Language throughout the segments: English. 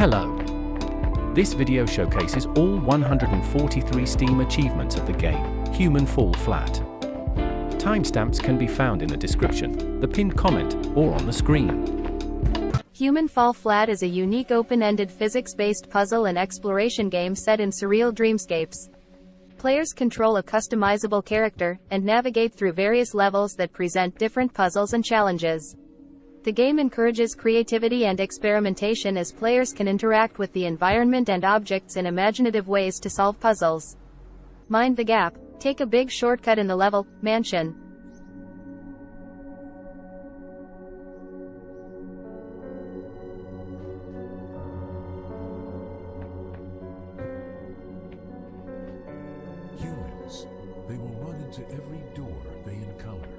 Hello. This video showcases all 143 Steam achievements of the game, Human Fall Flat. Timestamps can be found in the description, the pinned comment, or on the screen. Human Fall Flat is a unique open-ended physics-based puzzle and exploration game set in surreal dreamscapes. Players control a customizable character, and navigate through various levels that present different puzzles and challenges. The game encourages creativity and experimentation as players can interact with the environment and objects in imaginative ways to solve puzzles. Mind the gap. Take a big shortcut in the level, Mansion. Humans, they will run into every door they encounter.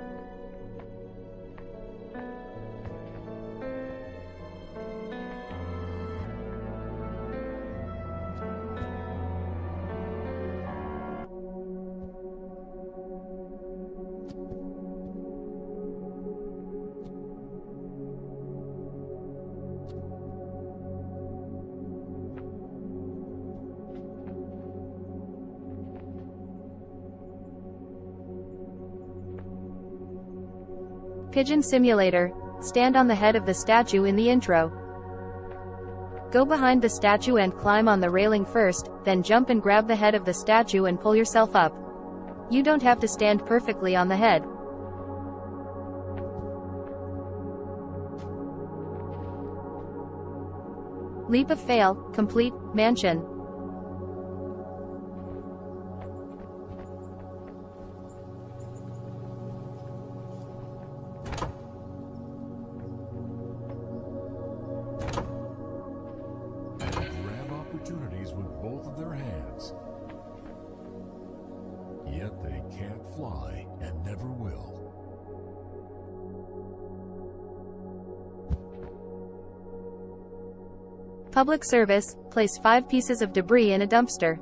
Pigeon Simulator. Stand on the head of the statue in the intro. Go behind the statue and climb on the railing first, then jump and grab the head of the statue and pull yourself up. You don't have to stand perfectly on the head. Leap of fail, complete, Mansion. Opportunities with both of their hands. Yet they can't fly and never will. Public service. Place 5 pieces of debris in a dumpster.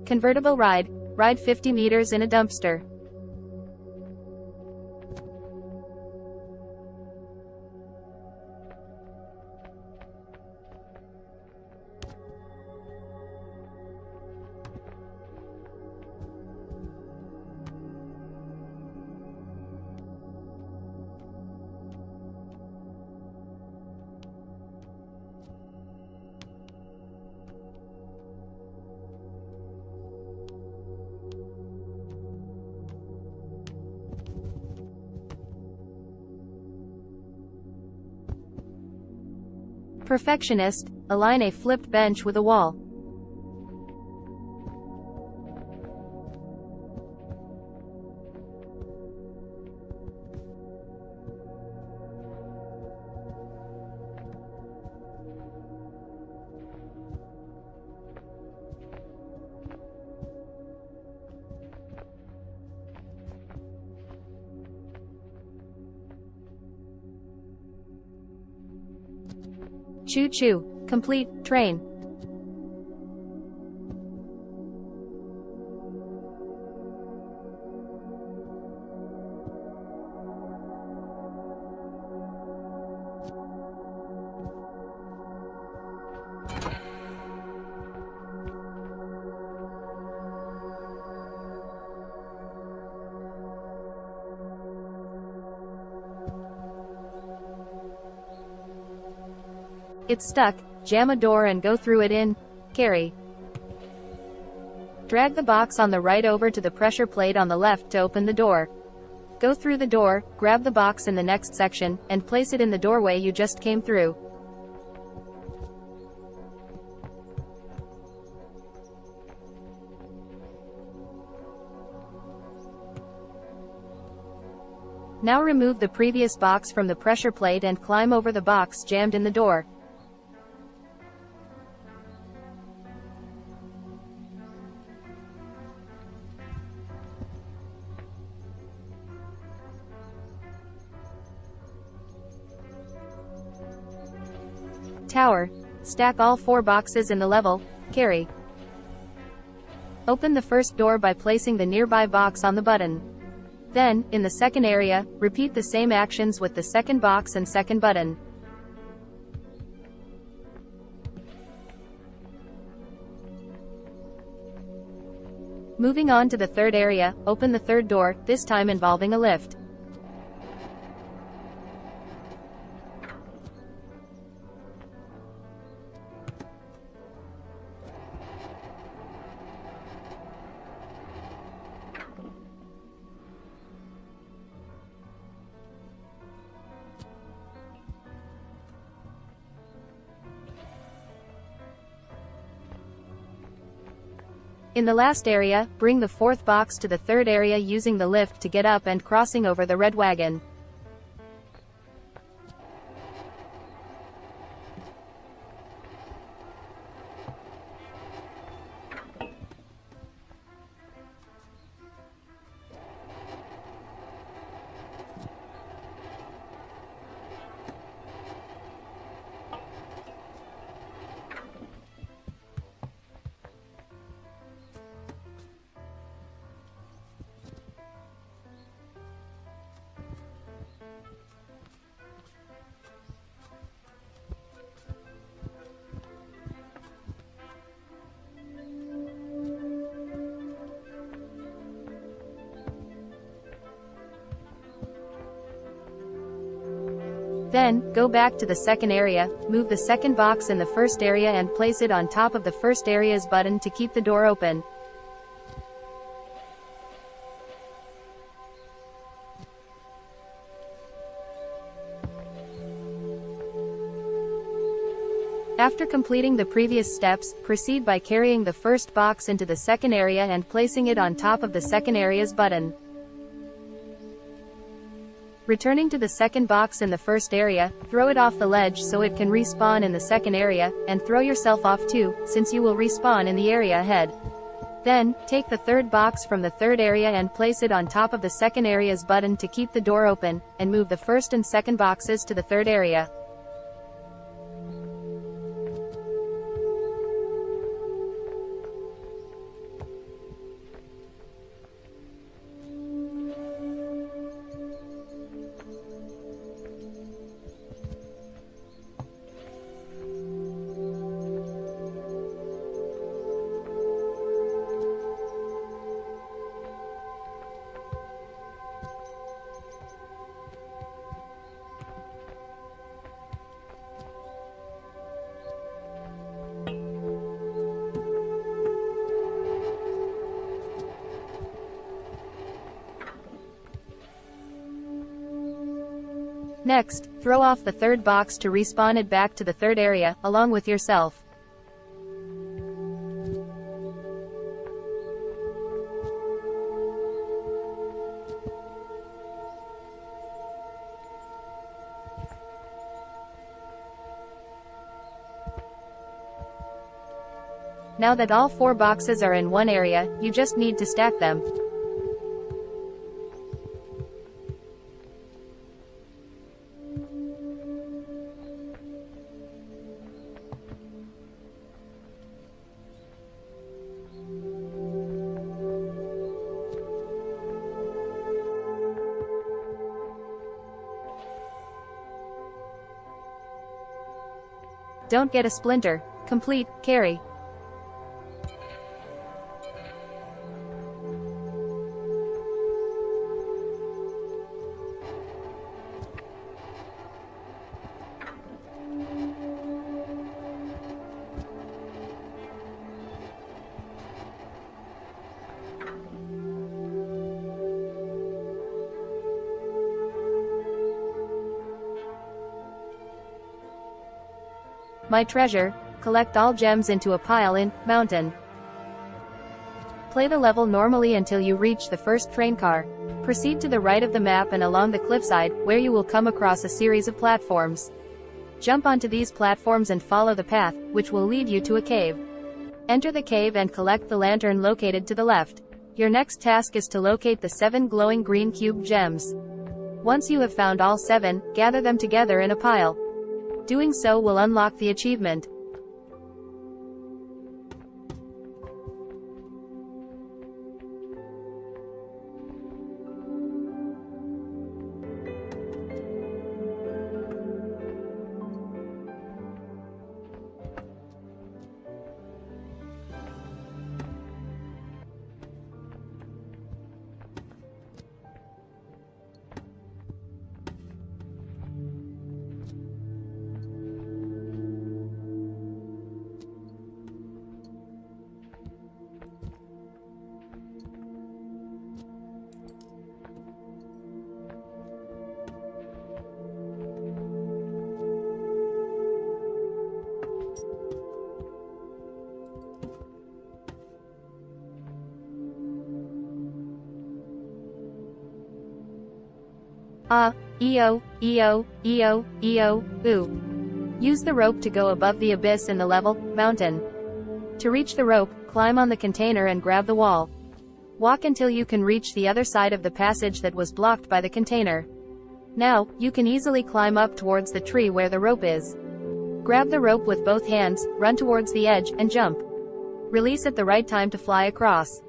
Convertible ride. Ride 50 meters in a dumpster. Perfectionist. Align a flipped bench with a wall. Choo Choo. Complete, train. It's stuck. Jam a door and go through it in. Carry. Drag the box on the right over to the pressure plate on the left to open the door. Go through the door, grab the box in the next section, and place it in the doorway you just came through. Now remove the previous box from the pressure plate and climb over the box jammed in the door. Tower. Stack all 4 boxes in the level. Carry. Open the first door by placing the nearby box on the button. Then, in the second area, repeat the same actions with the second box and second button. Moving on to the third area, open the third door, this time involving a lift. In the last area, bring the fourth box to the third area using the lift to get up and crossing over the red wagon. Then, go back to the second area, move the second box in the first area and place it on top of the first area's button to keep the door open. After completing the previous steps, proceed by carrying the first box into the second area and placing it on top of the second area's button. Returning to the second box in the first area, throw it off the ledge so it can respawn in the second area, and throw yourself off too, since you will respawn in the area ahead. Then, take the third box from the third area and place it on top of the second area's button to keep the door open, and move the first and second boxes to the third area. Next, throw off the third box to respawn it back to the third area, along with yourself. Now that all 4 boxes are in one area, you just need to stack them. Don't get a splinter. Complete, carry. My treasure, collect all gems into a pile in mountain. Play the level normally until you reach the first train car. Proceed to the right of the map and along the cliffside, where you will come across a series of platforms. Jump onto these platforms and follow the path, which will lead you to a cave. Enter the cave and collect the lantern located to the left. Your next task is to locate the 7 glowing green cube gems. Once you have found all 7, gather them together in a pile. Doing so will unlock the achievement. OOOOO. Use the rope to go above the abyss in the level mountain. To reach the rope, climb on the container and grab the wall. Walk until you can reach the other side of the passage that was blocked by the container. Now, you can easily climb up towards the tree where the rope is. Grab the rope with both hands, run towards the edge, and jump. Release at the right time to fly across.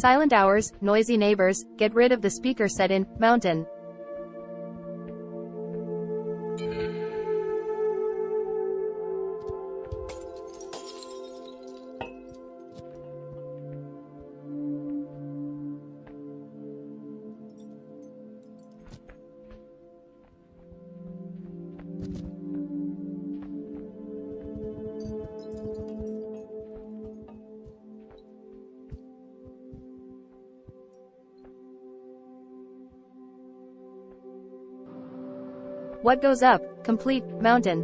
Silent hours, noisy neighbors, get rid of the speaker set in mountain. What goes up? Complete mountain.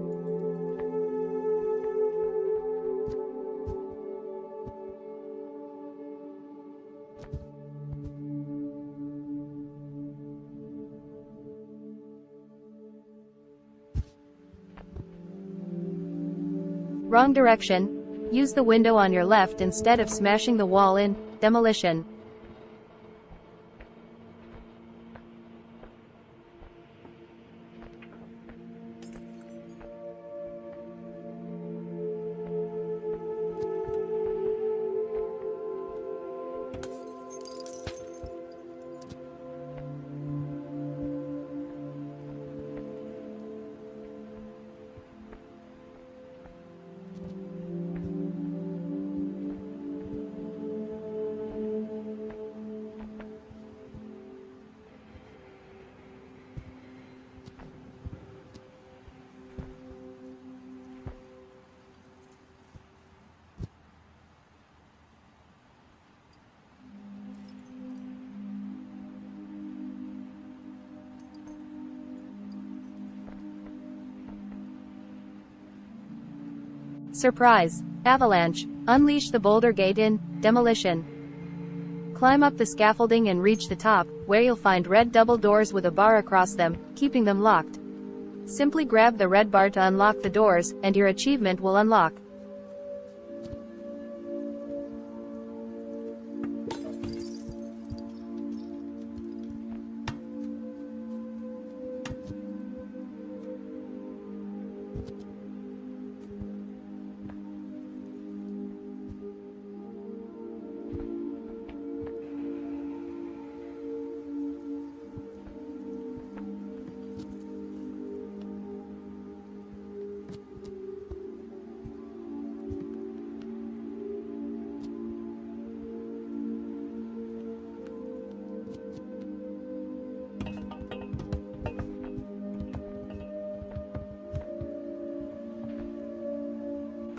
Wrong direction. Use the window on your left instead of smashing the wall in demolition. Surprise! Avalanche. Unleash the boulder gate in demolition. Climb up the scaffolding and reach the top, where you'll find red double doors with a bar across them, keeping them locked. Simply grab the red bar to unlock the doors, and your achievement will unlock.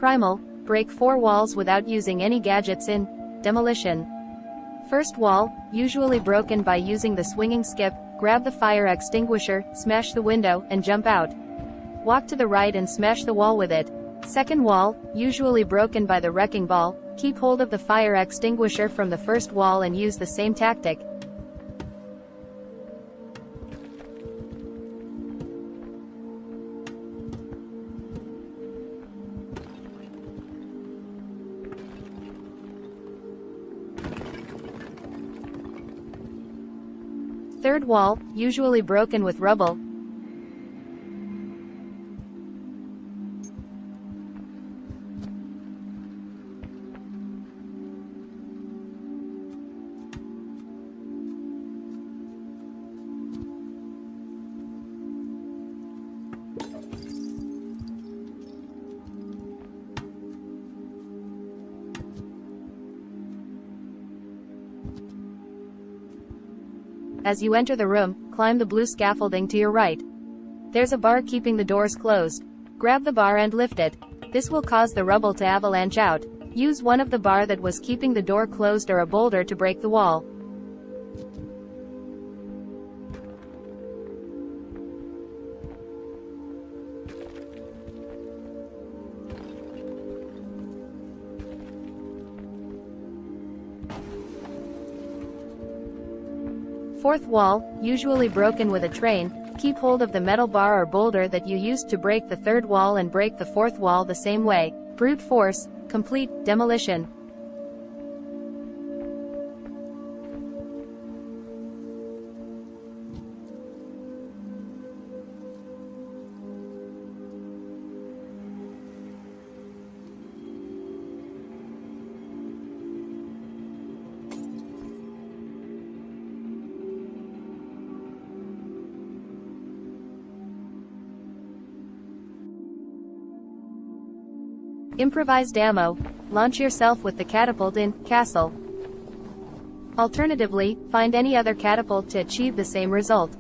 Primal, break 4 walls without using any gadgets in Demolition. First wall, usually broken by using the swinging skip, grab the fire extinguisher, smash the window, and jump out. Walk to the right and smash the wall with it. Second wall, usually broken by the wrecking ball, keep hold of the fire extinguisher from the first wall and use the same tactic. Third wall, usually broken with rubble. As you enter the room, climb the blue scaffolding to your right. There's a bar keeping the doors closed. Grab the bar and lift it. This will cause the rubble to avalanche out. Use one of the bar that was keeping the door closed or a boulder to break the wall. Fourth wall, usually broken with a train, keep hold of the metal bar or boulder that you used to break the third wall and break the fourth wall the same way. Brute force, complete demolition. Improvised ammo. Launch yourself with the catapult in castle. Alternatively, find any other catapult to achieve the same result.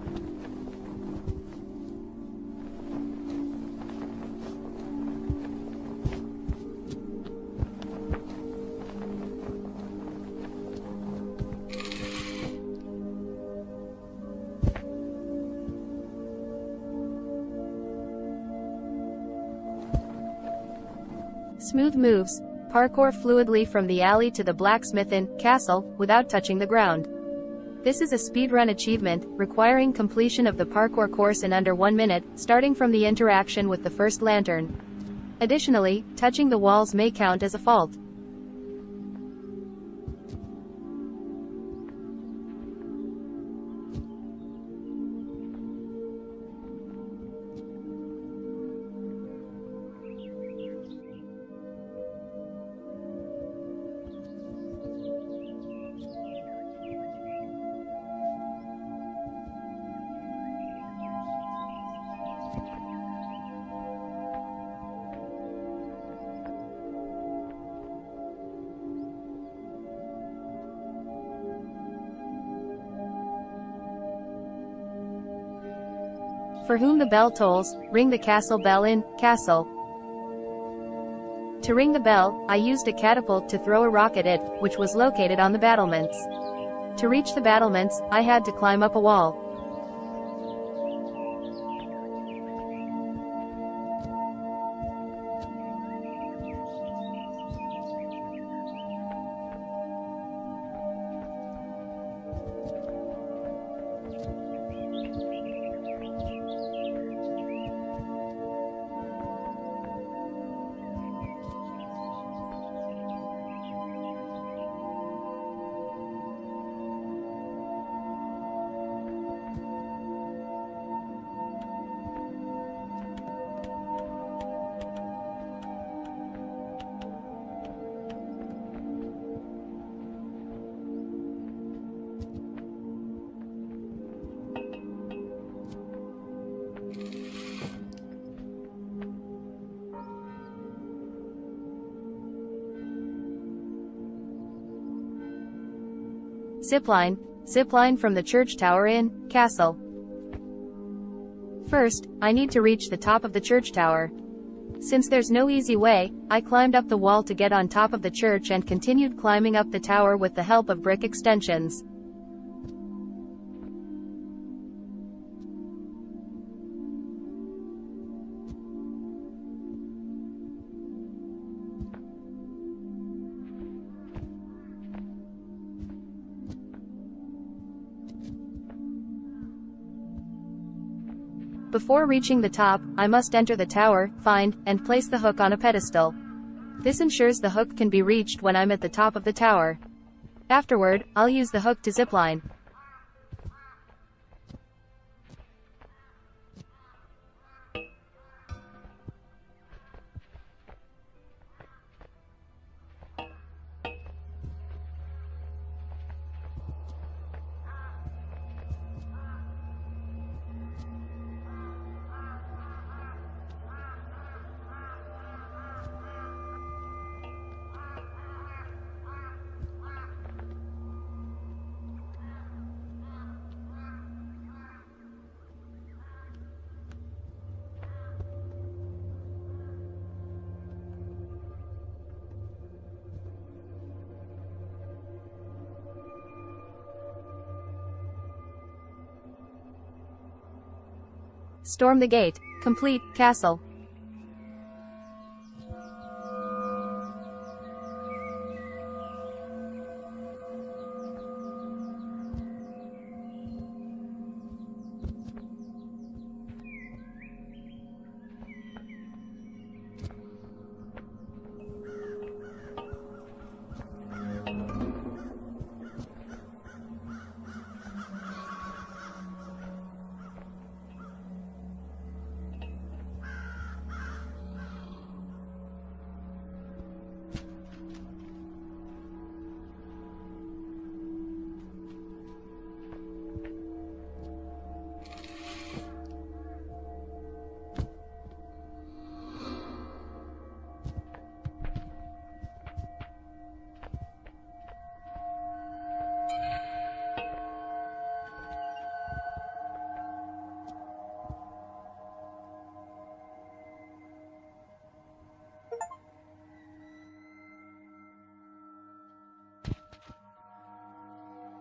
Smooth moves. Parkour fluidly from the alley to the blacksmith in castle, without touching the ground. This is a speedrun achievement, requiring completion of the parkour course in under 1 minute, starting from the interaction with the first lantern. Additionally, touching the walls may count as a fault. For whom the bell tolls, ring the castle bell in castle. To ring the bell, I used a catapult to throw a rock at it, which was located on the battlements. To reach the battlements, I had to climb up a wall. Zipline. Zipline from the church tower in castle. First, I need to reach the top of the church tower. Since there's no easy way, I climbed up the wall to get on top of the church and continued climbing up the tower with the help of brick extensions. Before reaching the top, I must enter the tower, find, and place the hook on a pedestal. This ensures the hook can be reached when I'm at the top of the tower. Afterward, I'll use the hook to zipline. Storm the gate. Complete. Castle.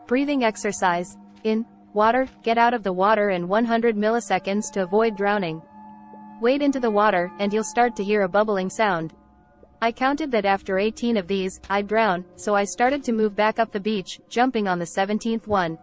Breathing exercise. In water, get out of the water in 100 milliseconds to avoid drowning. Wade into the water, and you'll start to hear a bubbling sound. I counted that after 18 of these, I'd drown, so I started to move back up the beach, jumping on the 17th one.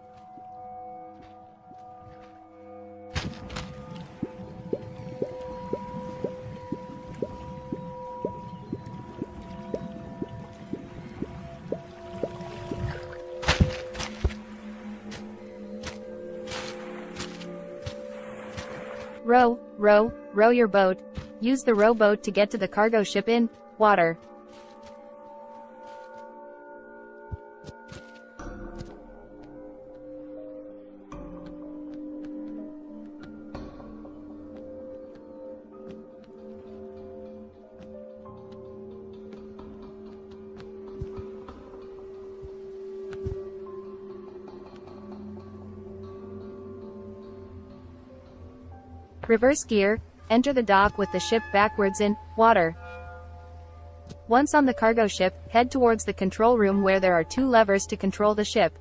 Row your boat. Use the rowboat to get to the cargo ship in water. Reverse gear. Enter the dock with the ship backwards in water. Once on the cargo ship, head towards the control room where there are 2 levers to control the ship.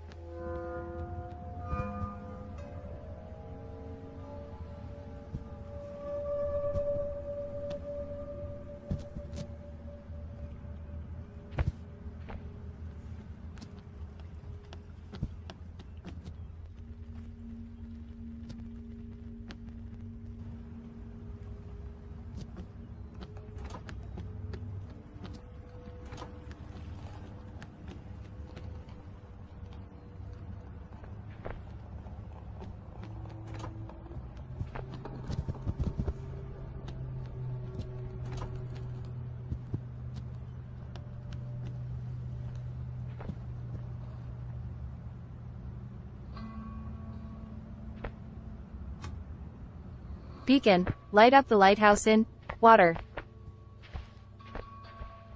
Beacon. Light up the lighthouse in water.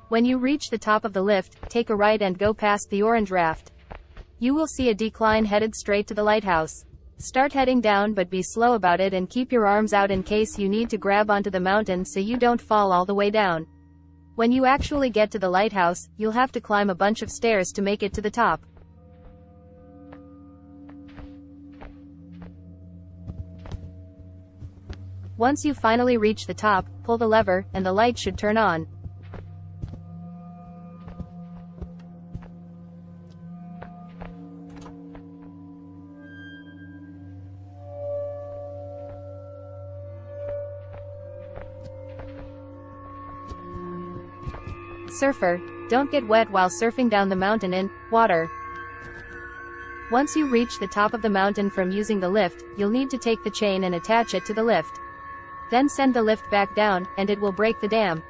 When you reach the top of the lift, take a right and go past the orange raft. You will see a decline headed straight to the lighthouse. Start heading down, but be slow about it and keep your arms out in case you need to grab onto the mountain so you don't fall all the way down. When you actually get to the lighthouse, you'll have to climb a bunch of stairs to make it to the top. Once you finally reach the top, pull the lever, and the light should turn on. Surfer, don't get wet while surfing down the mountain in water. Once you reach the top of the mountain from using the lift, you'll need to take the chain and attach it to the lift. Then send the lift back down, and it will break the dam.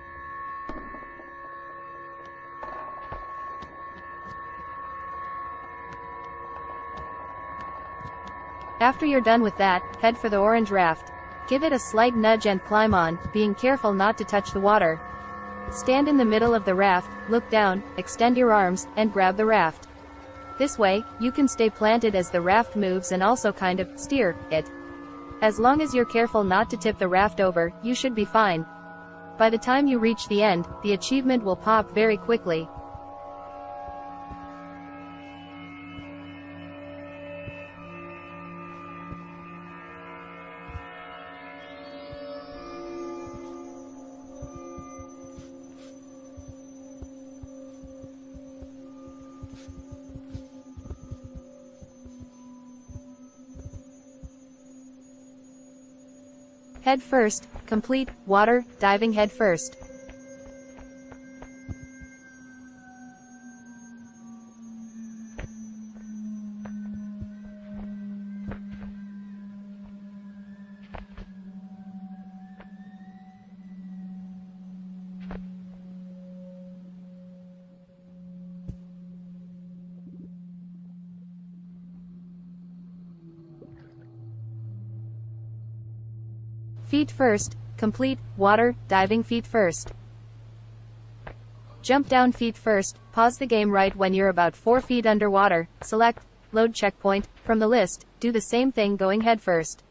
After you're done with that, head for the orange raft. Give it a slight nudge and climb on, being careful not to touch the water. Stand in the middle of the raft, look down, extend your arms, and grab the raft. This way, you can stay planted as the raft moves and also kind of steer it. As long as you're careful not to tip the raft over, you should be fine. By the time you reach the end, the achievement will pop very quickly. Head first, complete, water, diving head first. Feet first, complete, water, diving feet first. Jump down feet first, pause the game right when you're about 4 feet underwater, select, load checkpoint, from the list, do the same thing going head first.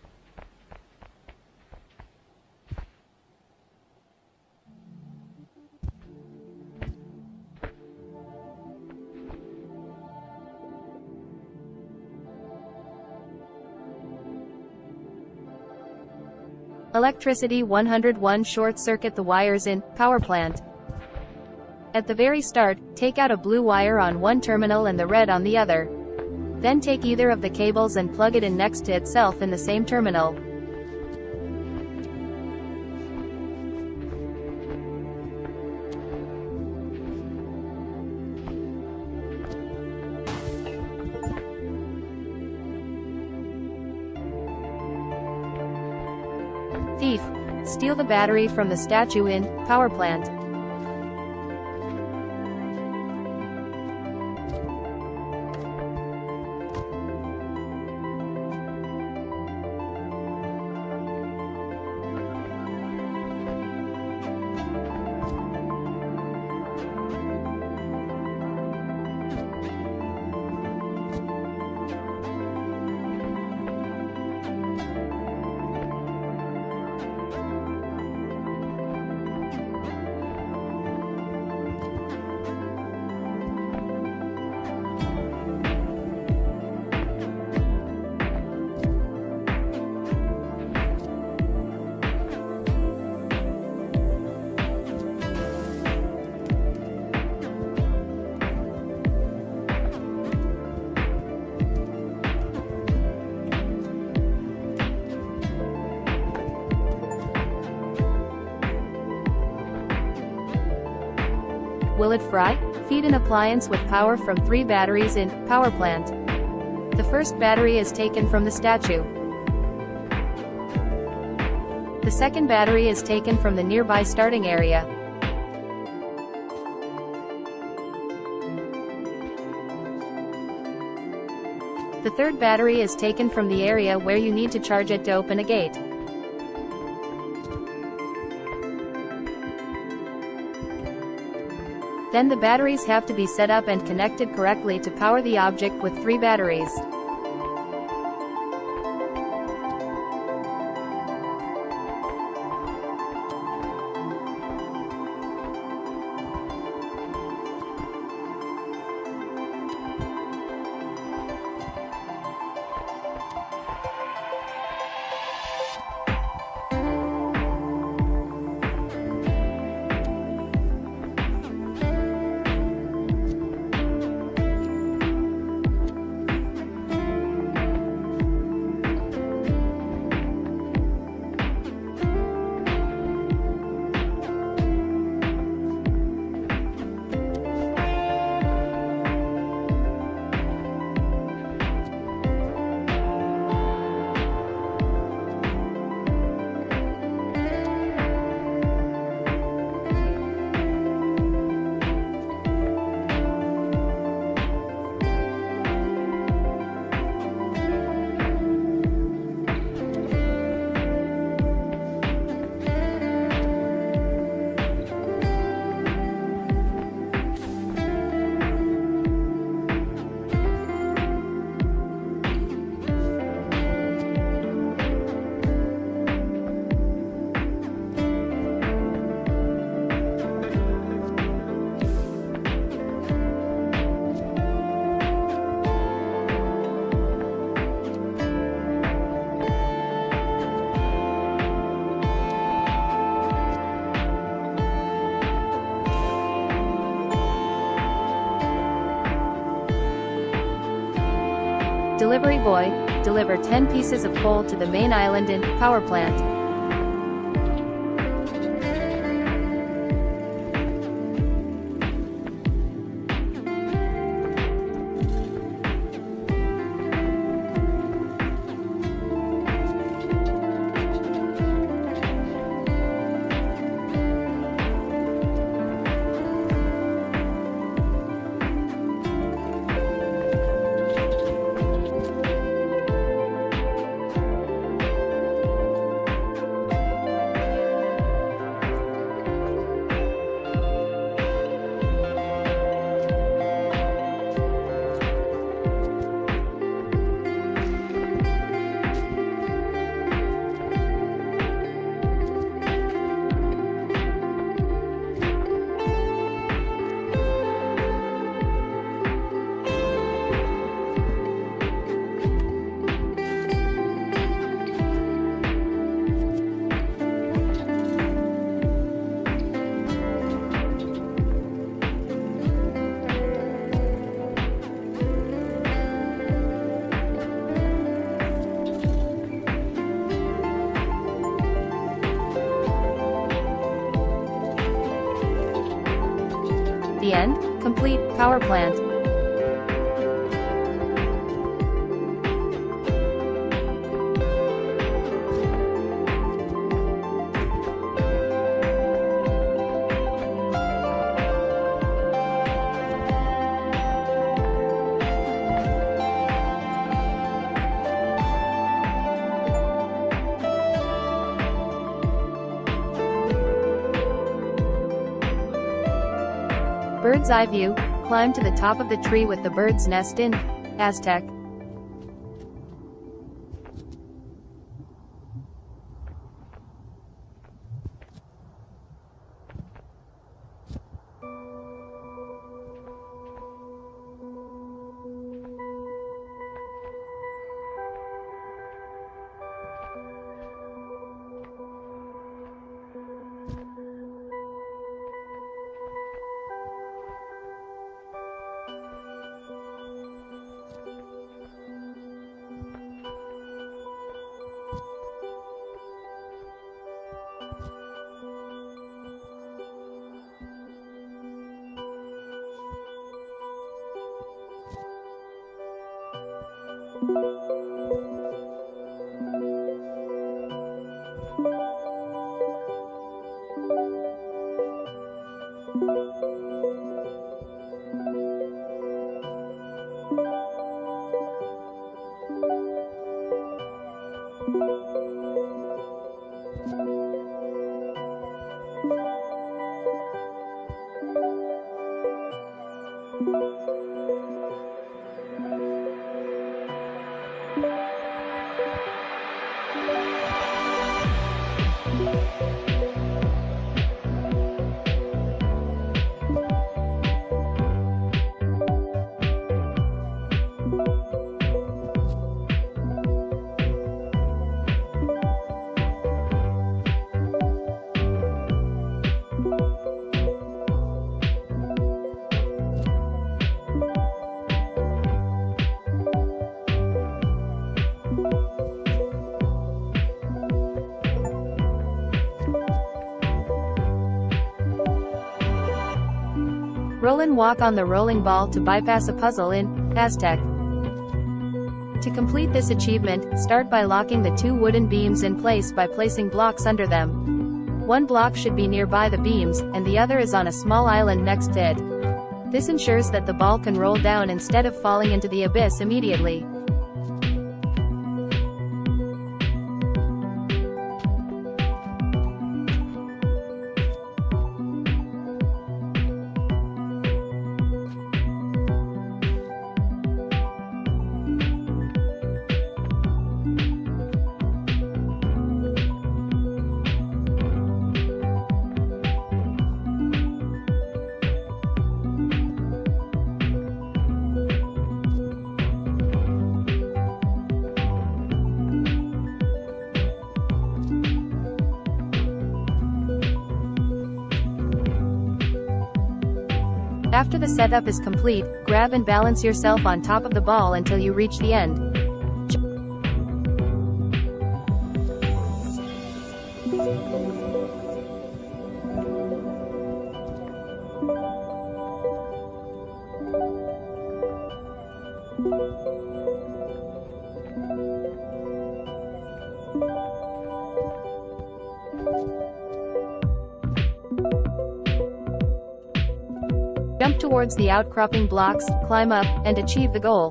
Electricity 101 short-circuit the wires in power plant. At the very start, take out a blue wire on one terminal and the red on the other. Then take either of the cables and plug it in next to itself in the same terminal. Thief. Steal the battery from the statue in power plant. Will it fry? Feed an appliance with power from 3 batteries in power plant. The first battery is taken from the statue. The second battery is taken from the nearby starting area. The third battery is taken from the area where you need to charge it to open a gate. Then the batteries have to be set up and connected correctly to power the object with 3 batteries. Delivery boy, deliver 10 pieces of coal to the main island in power plant. The end. Complete power plant. Bird's eye view, climb to the top of the tree with the bird's nest in Aztec. Rollin walk on the rolling ball to bypass a puzzle in Aztec. To complete this achievement, start by locking the two wooden beams in place by placing blocks under them. One block should be nearby the beams, and the other is on a small island next to it. This ensures that the ball can roll down instead of falling into the abyss immediately. After the setup is complete, grab and balance yourself on top of the ball until you reach the end. Jump towards the outcropping blocks, climb up, and achieve the goal.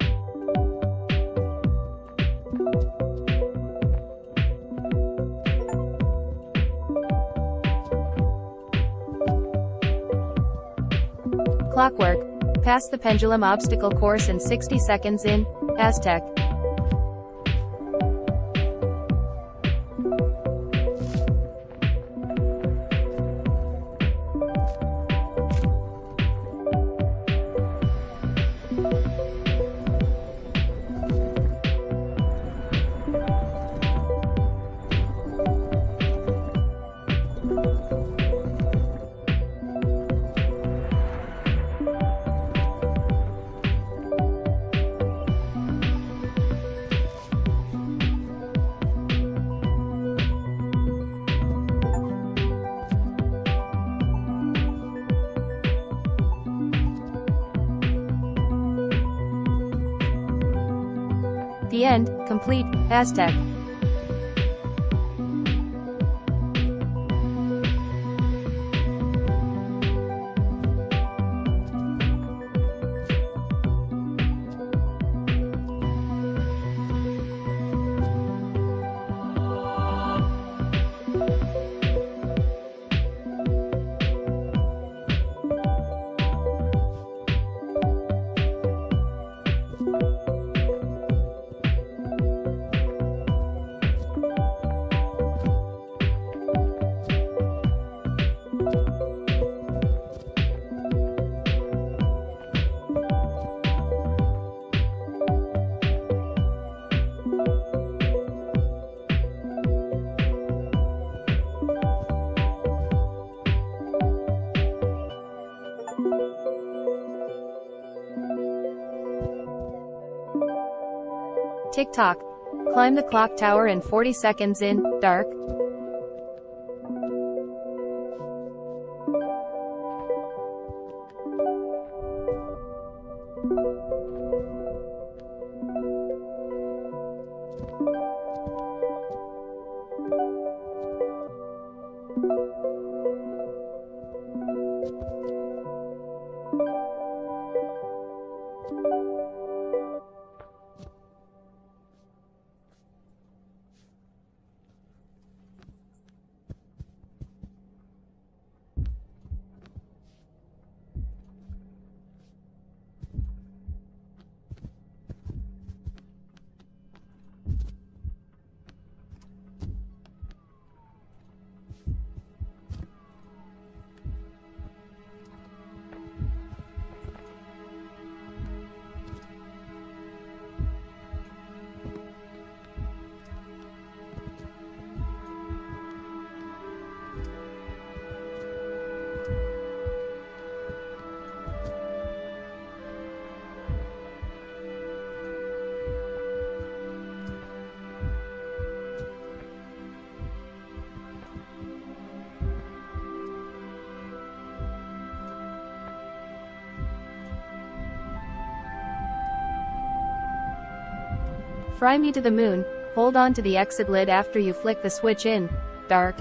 Clockwork. Pass the pendulum obstacle course in 60 seconds in Aztec. The end, complete, Aztec. Tick-tock. Climb the clock tower in 40 seconds in dark. Fry me to the moon. Hold on to the exit lid after you flick the switch in dark.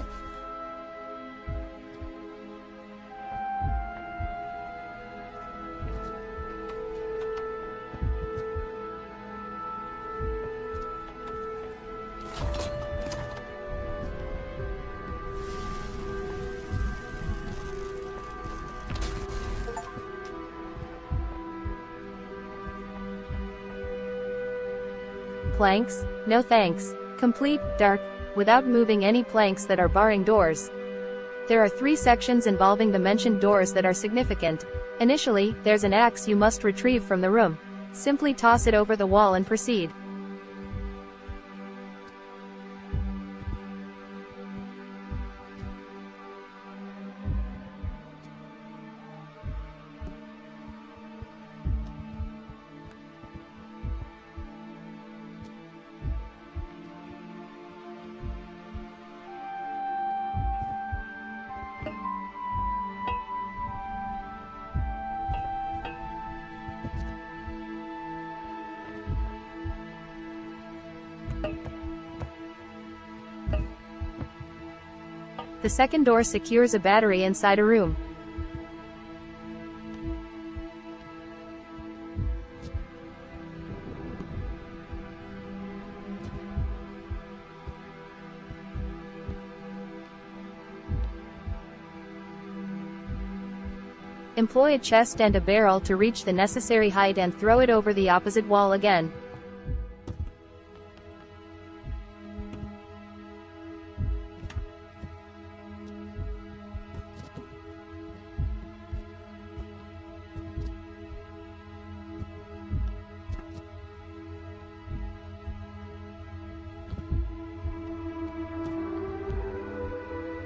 Planks? No thanks. Complete, dark, without moving any planks that are barring doors. There are 3 sections involving the mentioned doors that are significant. Initially, there's an axe you must retrieve from the room. Simply toss it over the wall and proceed. The second door secures a battery inside a room. Employ a chest and a barrel to reach the necessary height and throw it over the opposite wall again.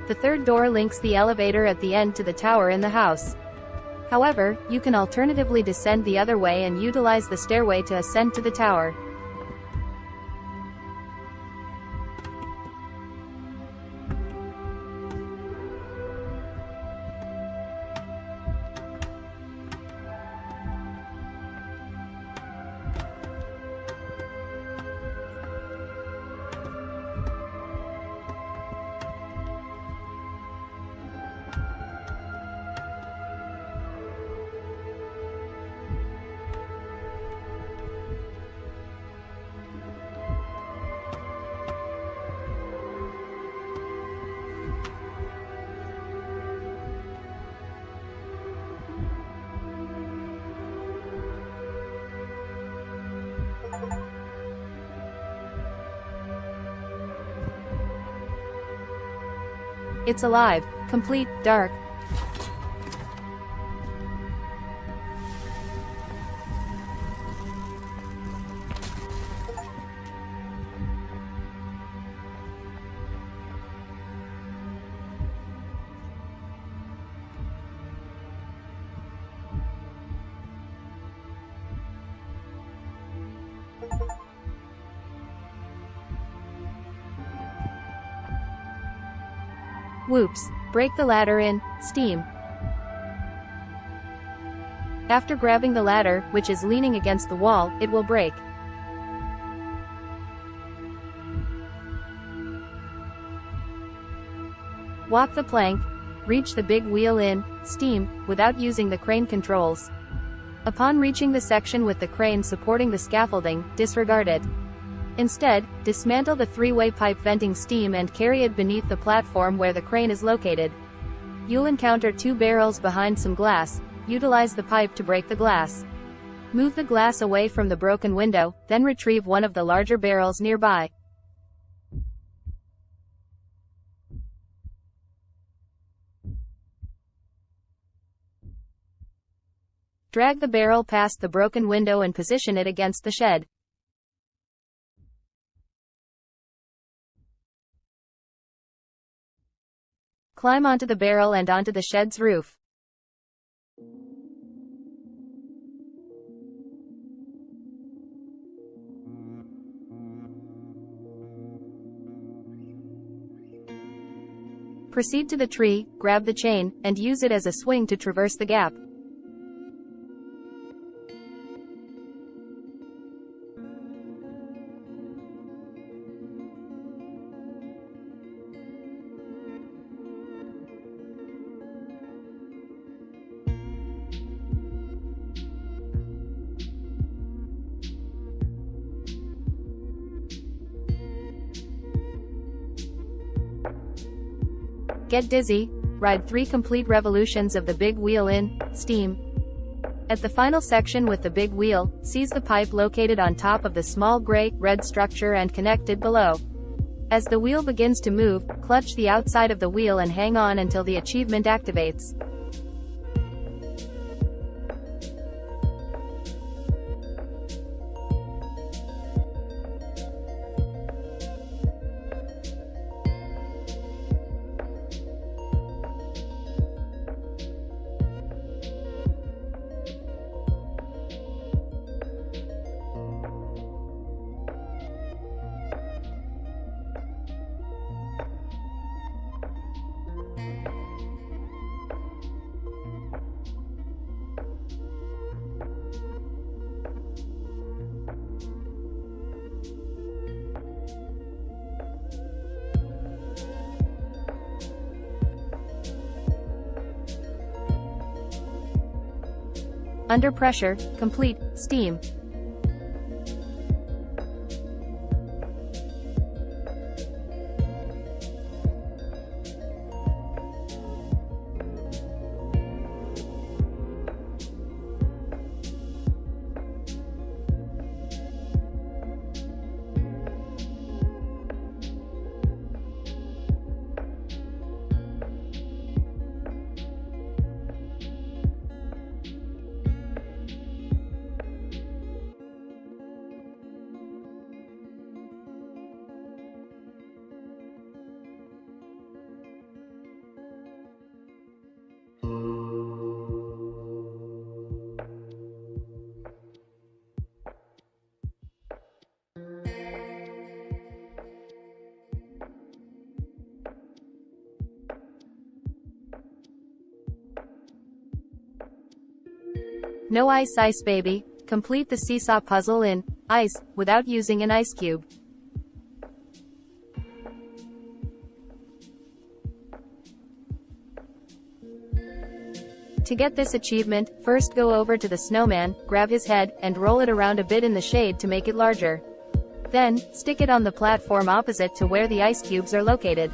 The third door links the elevator at the end to the tower in the house. However, you can alternatively descend the other way and utilize the stairway to ascend to the tower. It's alive, complete, dark. Whoops! Break the ladder in Steam. After grabbing the ladder, which is leaning against the wall, it will break. Walk the plank, reach the big wheel in Steam, without using the crane controls. Upon reaching the section with the crane supporting the scaffolding, disregard it. Instead, dismantle the three-way pipe venting steam and carry it beneath the platform where the crane is located. You'll encounter two barrels behind some glass. Utilize the pipe to break the glass. Move the glass away from the broken window, then retrieve one of the larger barrels nearby. Drag the barrel past the broken window and position it against the shed. Climb onto the barrel and onto the shed's roof. Proceed to the tree, grab the chain, and use it as a swing to traverse the gap. Get dizzy, ride 3 complete revolutions of the big wheel in steam. At the final section with the big wheel, seize the pipe located on top of the small gray-red structure and connect it below. As the wheel begins to move, clutch the outside of the wheel and hang on until the achievement activates. Under pressure, complete, steam. No ice baby. Complete the seesaw puzzle in ice without using an ice cube. To get this achievement, first go over to the snowman, grab his head, and roll it around a bit in the shade to make it larger. Then, stick it on the platform opposite to where the ice cubes are located.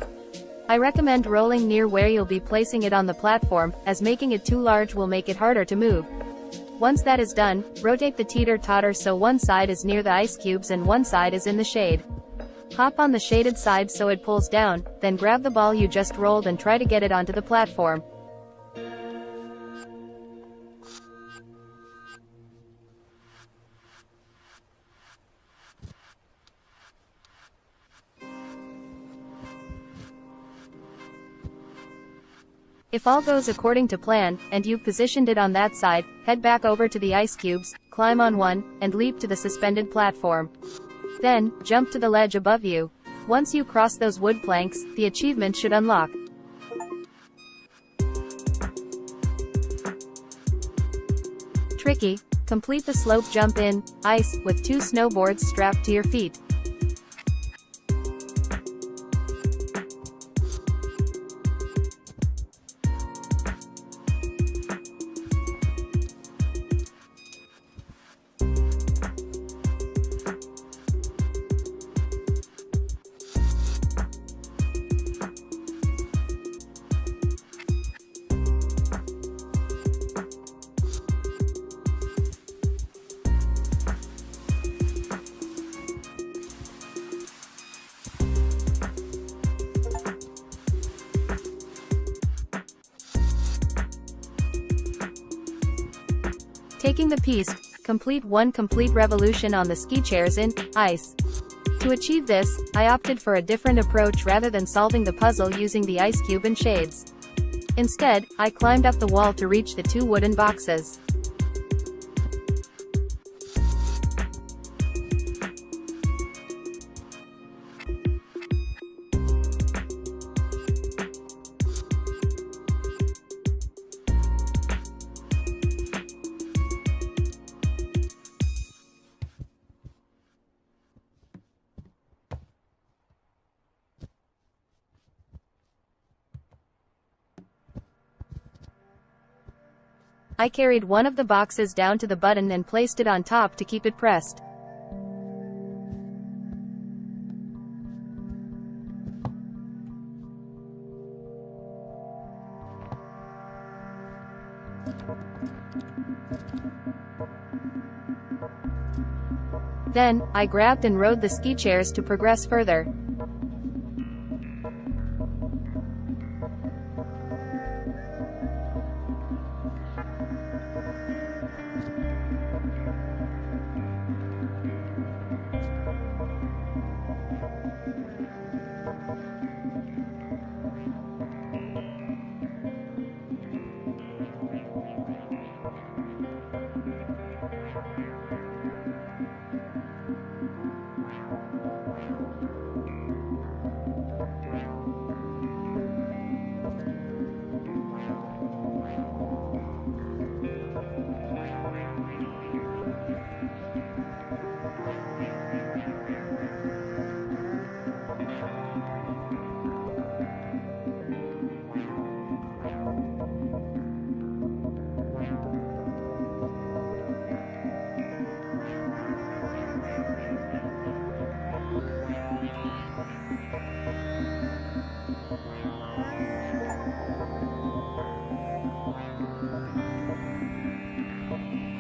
I recommend rolling near where you'll be placing it on the platform, as making it too large will make it harder to move. Once that is done, rotate the teeter-totter so one side is near the ice cubes and one side is in the shade. Hop on the shaded side so it pulls down, then grab the ball you just rolled and try to get it onto the platform. If all goes according to plan, and you've positioned it on that side, head back over to the ice cubes, climb on one, and leap to the suspended platform. Then, jump to the ledge above you. Once you cross those wood planks, the achievement should unlock. Tricky. Complete the slope jump in ice, with 2 snowboards strapped to your feet. Taking the Piste, complete one complete revolution on the ski chairs in ice. To achieve this, I opted for a different approach rather than solving the puzzle using the ice cube and shades. Instead, I climbed up the wall to reach the 2 wooden boxes. I carried one of the boxes down to the button and placed it on top to keep it pressed. Then, I grabbed and rode the ski chairs to progress further.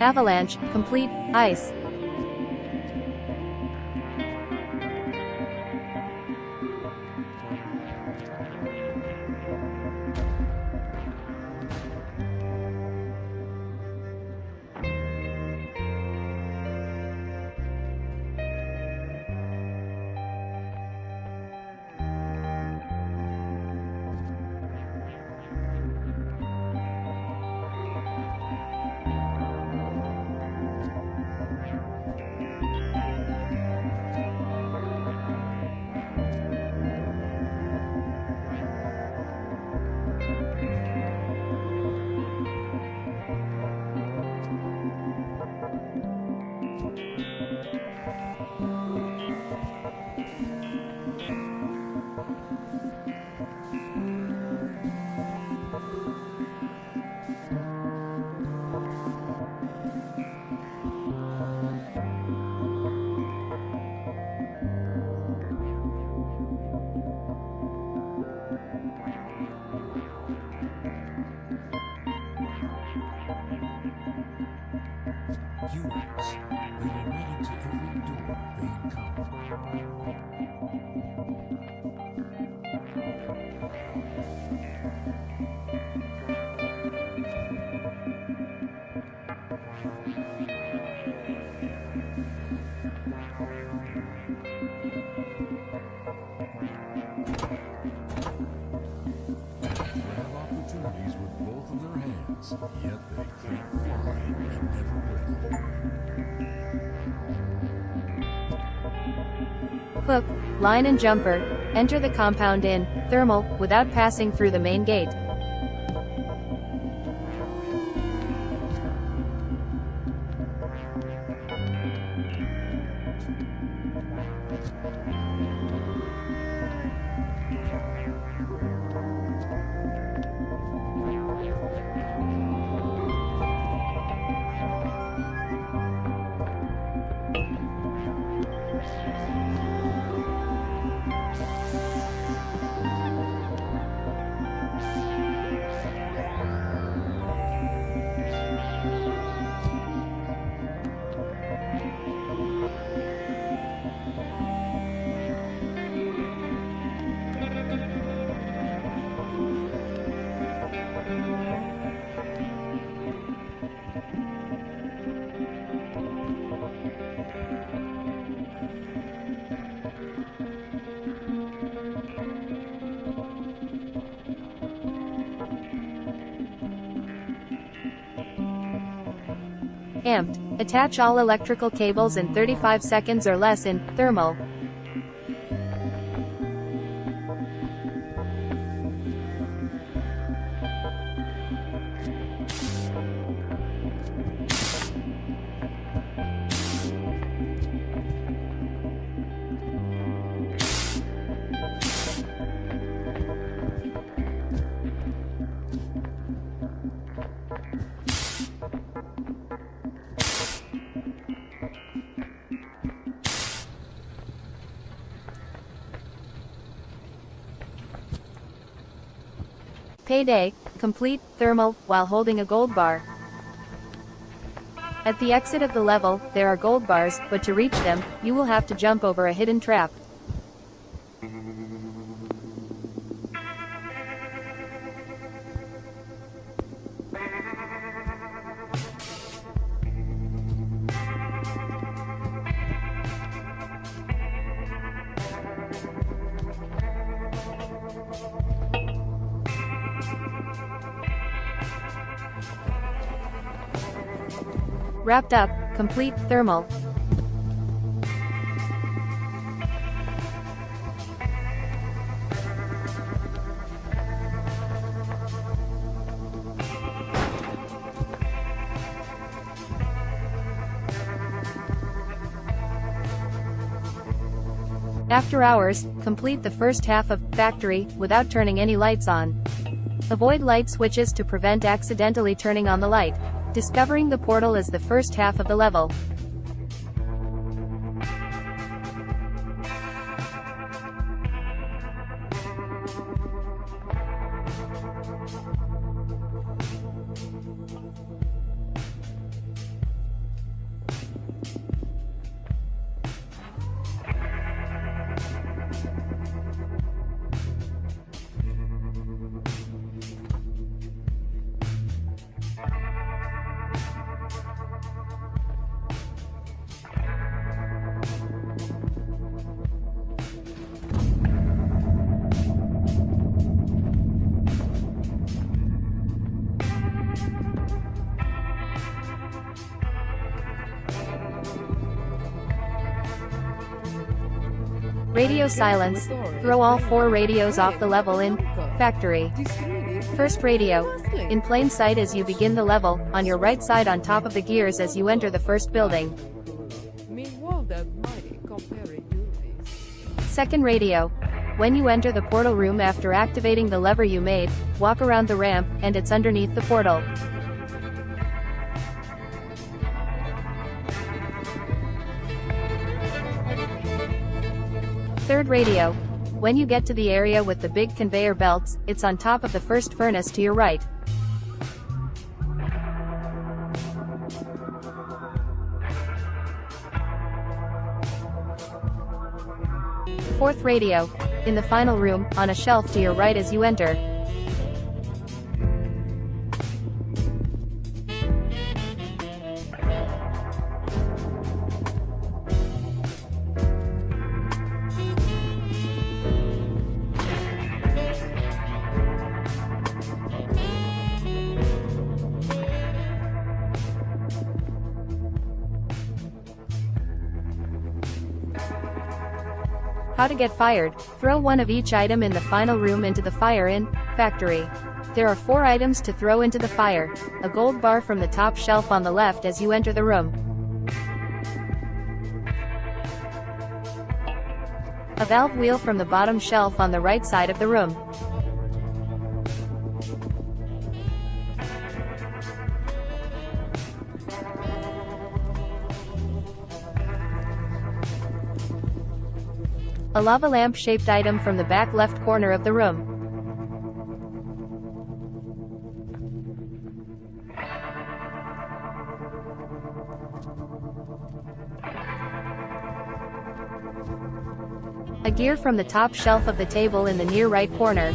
Avalanche, complete, ice. Humans, they will run into every door they encounter. Grab opportunities with both of their hands, yet they can't fly and never will. Hook, line and jumper, enter the compound in thermal without passing through the main gate. Amped. Attach all electrical cables in 35 seconds or less in thermal. Payday, complete, thermal, while holding a gold bar. At the exit of the level, there are gold bars, but to reach them, you will have to jump over a hidden trap. Wrapped up, complete, thermal. After hours, complete the first half of Factory without turning any lights on. Avoid light switches to prevent accidentally turning on the light. Discovering the portal is the first half of the level. Radio silence. Throw all 4 radios off the level in factory. First radio. In plain sight as you begin the level, on your right side on top of the gears as you enter the first building. Second radio. When you enter the portal room after activating the lever you made, walk around the ramp, and it's underneath the portal. Third radio. When you get to the area with the big conveyor belts, it's on top of the first furnace to your right. Fourth radio. In the final room, on a shelf to your right as you enter. How to get fired. Throw one of each item in the final room into the fire in factory. There are 4 items to throw into the fire. A gold bar from the top shelf on the left as you enter the room. A valve wheel from the bottom shelf on the right side of the room. A lava lamp-shaped item from the back left corner of the room. A gear from the top shelf of the table in the near right corner.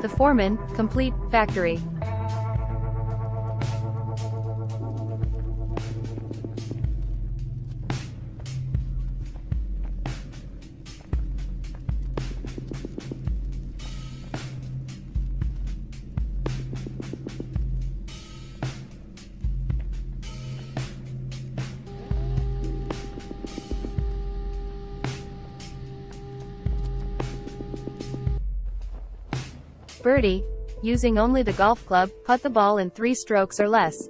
The Foreman, complete, factory. Birdie, using only the golf club, putt the ball in 3 strokes or less.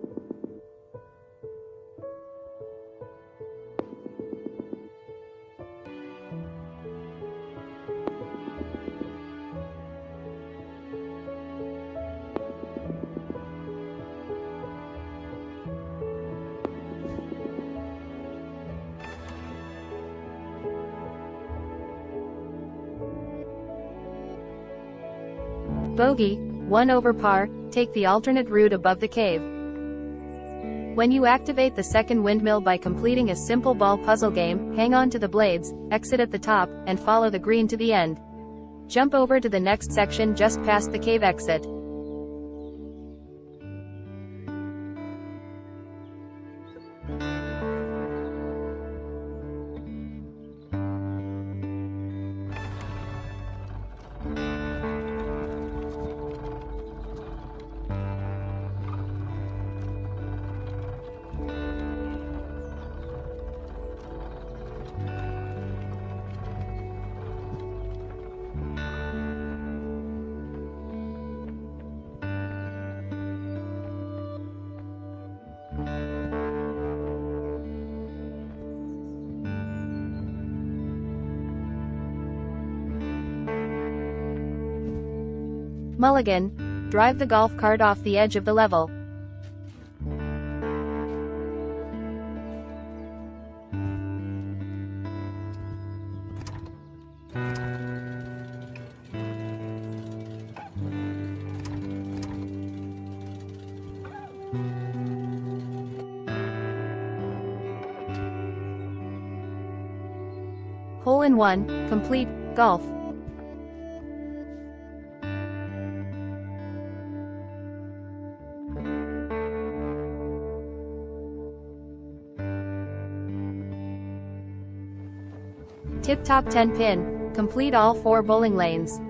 Bogey, 1 over par, take the alternate route above the cave. When you activate the second windmill by completing a simple ball puzzle game, hang on to the blades, exit at the top, and follow the green to the end. Jump over to the next section just past the cave exit. Mulligan, drive the golf cart off the edge of the level. Hole in 1, complete, golf. Tip top 10 pin. Complete all 4 bowling lanes.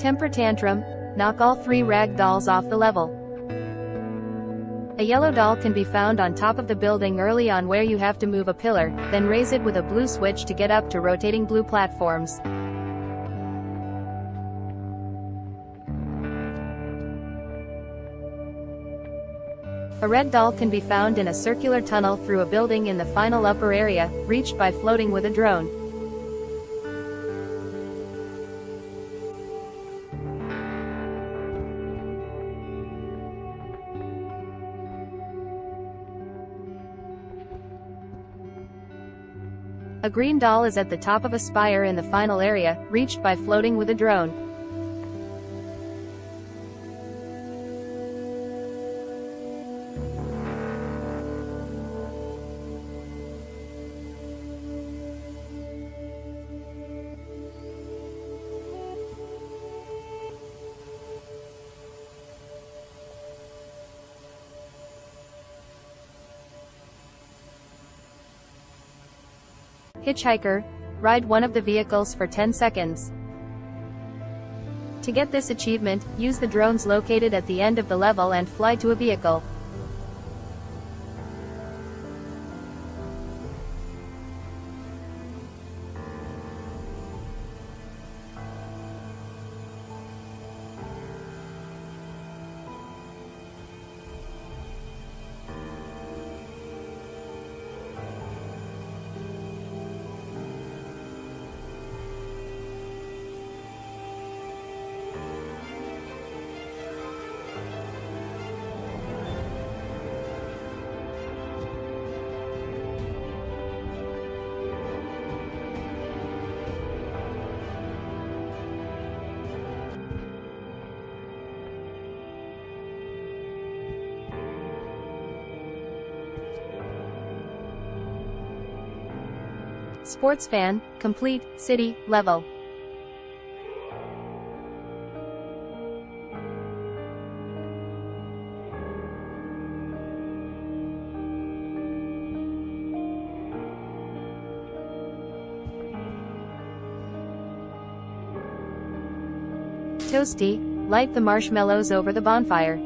Temper tantrum. Knock all 3 rag dolls off the level. A yellow doll can be found on top of the building early on where you have to move a pillar, then raise it with a blue switch to get up to rotating blue platforms. A red doll can be found in a circular tunnel through a building in the final upper area, reached by floating with a drone. A green doll is at the top of a spire in the final area, reached by floating with a drone. Hitchhiker. Ride one of the vehicles for 10 seconds. To get this achievement, use the drones located at the end of the level and fly to a vehicle. Sports fan. Complete city level. Toasty. Light the marshmallows over the bonfire.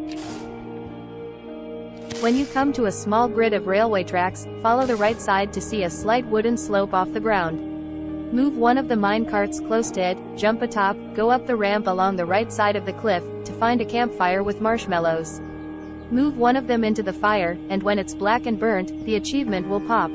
When you come to a small grid of railway tracks, follow the right side to see a slight wooden slope off the ground. Move one of the mine carts close to it, jump atop, go up the ramp along the right side of the cliff, to find a campfire with marshmallows. Move one of them into the fire, and when it's black and burnt, the achievement will pop.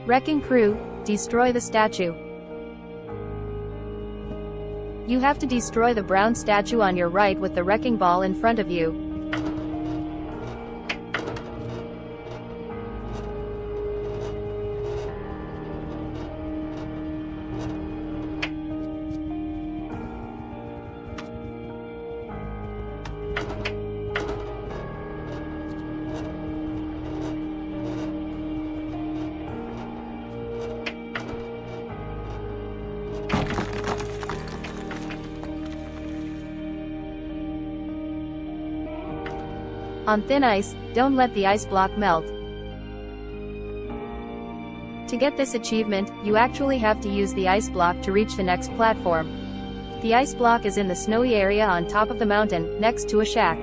Wrecking Crew, destroy the statue. You have to destroy the brown statue on your right with the wrecking ball in front of you. On thin ice, don't let the ice block melt. To get this achievement, you actually have to use the ice block to reach the next platform. The ice block is in the snowy area on top of the mountain, next to a shack.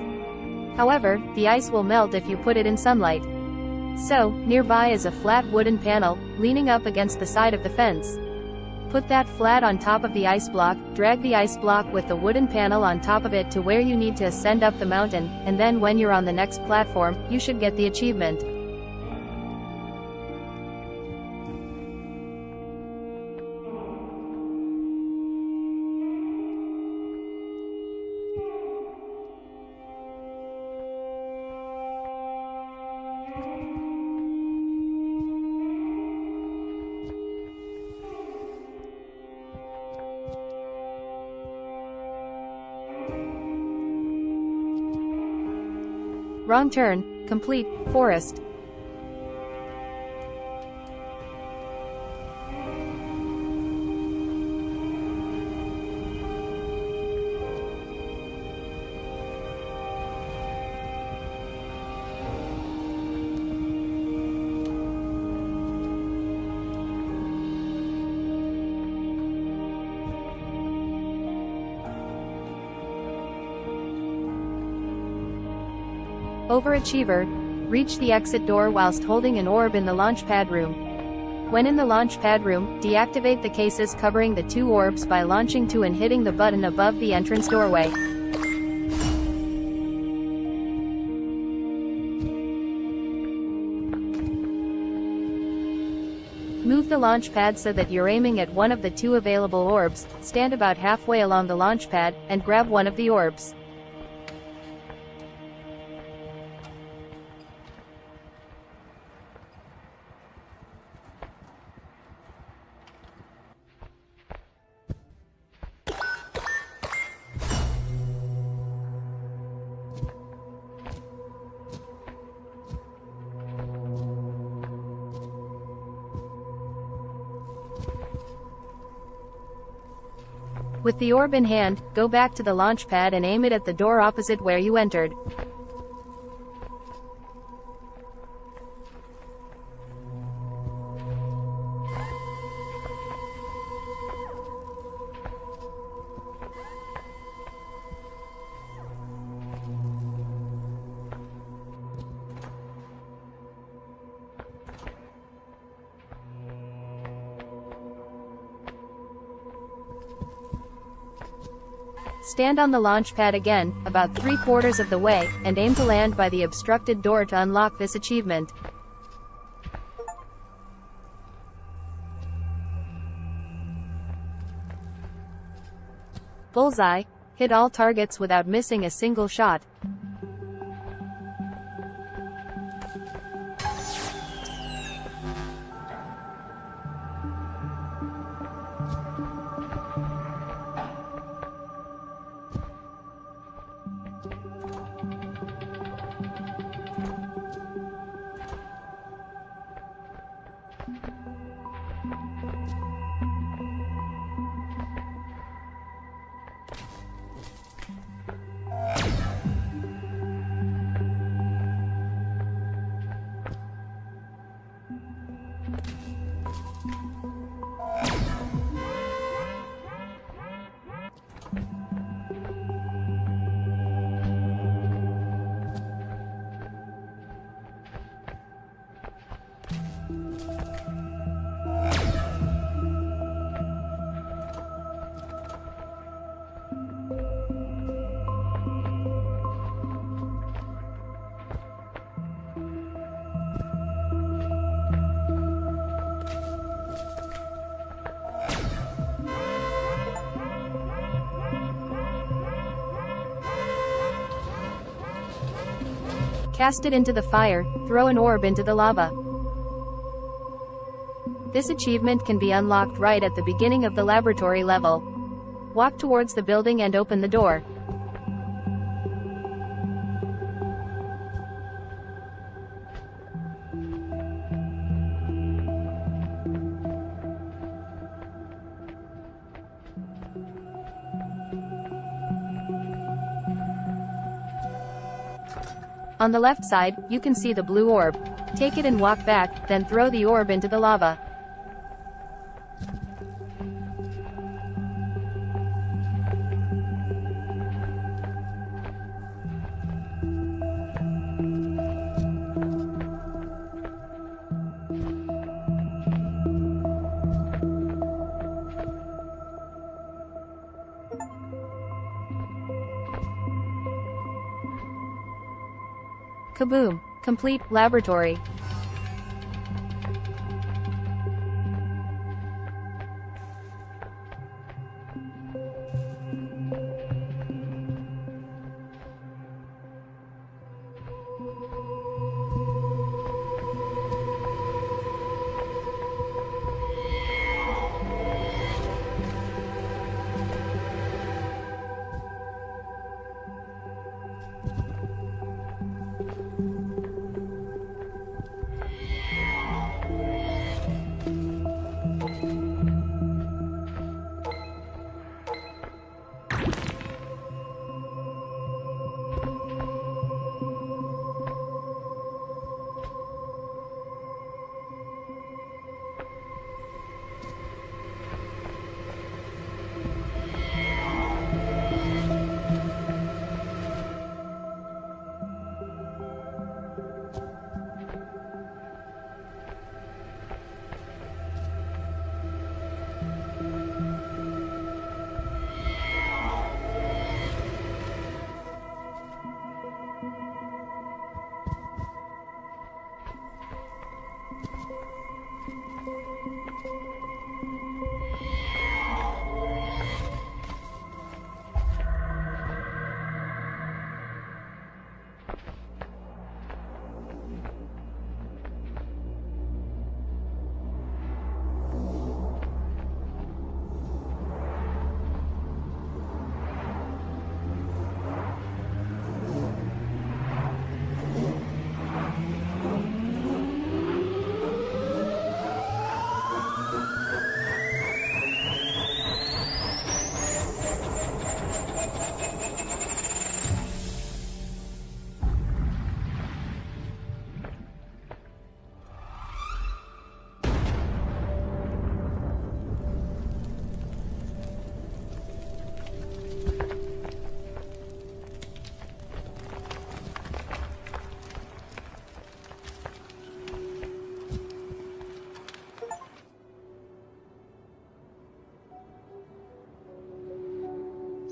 However, the ice will melt if you put it in sunlight. So, nearby is a flat wooden panel, leaning up against the side of the fence. Put that flat on top of the ice block, drag the ice block with the wooden panel on top of it to where you need to ascend up the mountain, and then when you're on the next platform, you should get the achievement. Wrong turn, complete, forest. Overachiever, reach the exit door whilst holding an orb in the launch pad room. When in the launch pad room, deactivate the cases covering the 2 orbs by launching 2 and hitting the button above the entrance doorway. Move the launch pad so that you're aiming at one of the 2 available orbs, stand about halfway along the launch pad, and grab one of the orbs. With the orb in hand, go back to the launch pad and aim it at the door opposite where you entered. Stand on the launch pad again, about 3/4 of the way, and aim to land by the obstructed door to unlock this achievement. Bullseye, hit all targets without missing a single shot. Cast it into the fire, throw an orb into the lava. This achievement can be unlocked right at the beginning of the laboratory level. Walk towards the building and open the door. On the left side, you can see the blue orb. Take it and walk back, then throw the orb into the lava. KABOOM! Complete laboratory.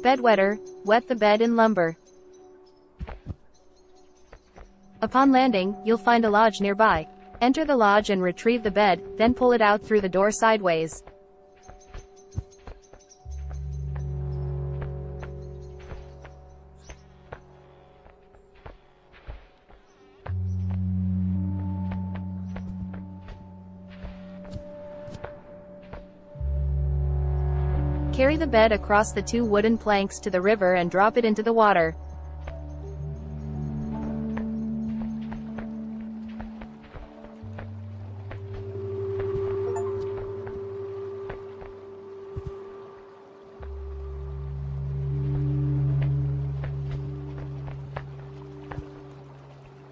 Bedwetter, wet the bed in lumber. Upon landing, you'll find a lodge nearby. Enter the lodge and retrieve the bed, then pull it out through the door sideways. Carry the bed across the 2 wooden planks to the river and drop it into the water.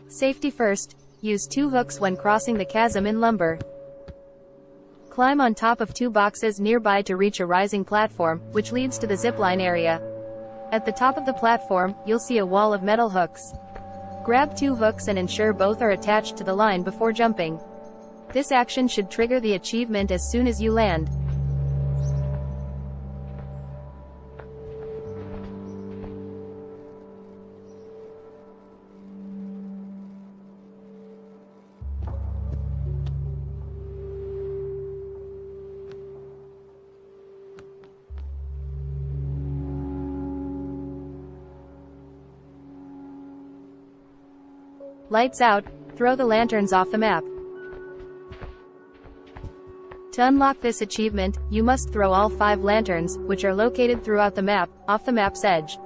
Safety first, use 2 hooks when crossing the chasm in lumber. Climb on top of 2 boxes nearby to reach a rising platform, which leads to the zipline area. At the top of the platform, you'll see a wall of metal hooks. Grab 2 hooks and ensure both are attached to the line before jumping. This action should trigger the achievement as soon as you land. Lights out, throw the lanterns off the map. To unlock this achievement, you must throw all 5 lanterns, which are located throughout the map, off the map's edge.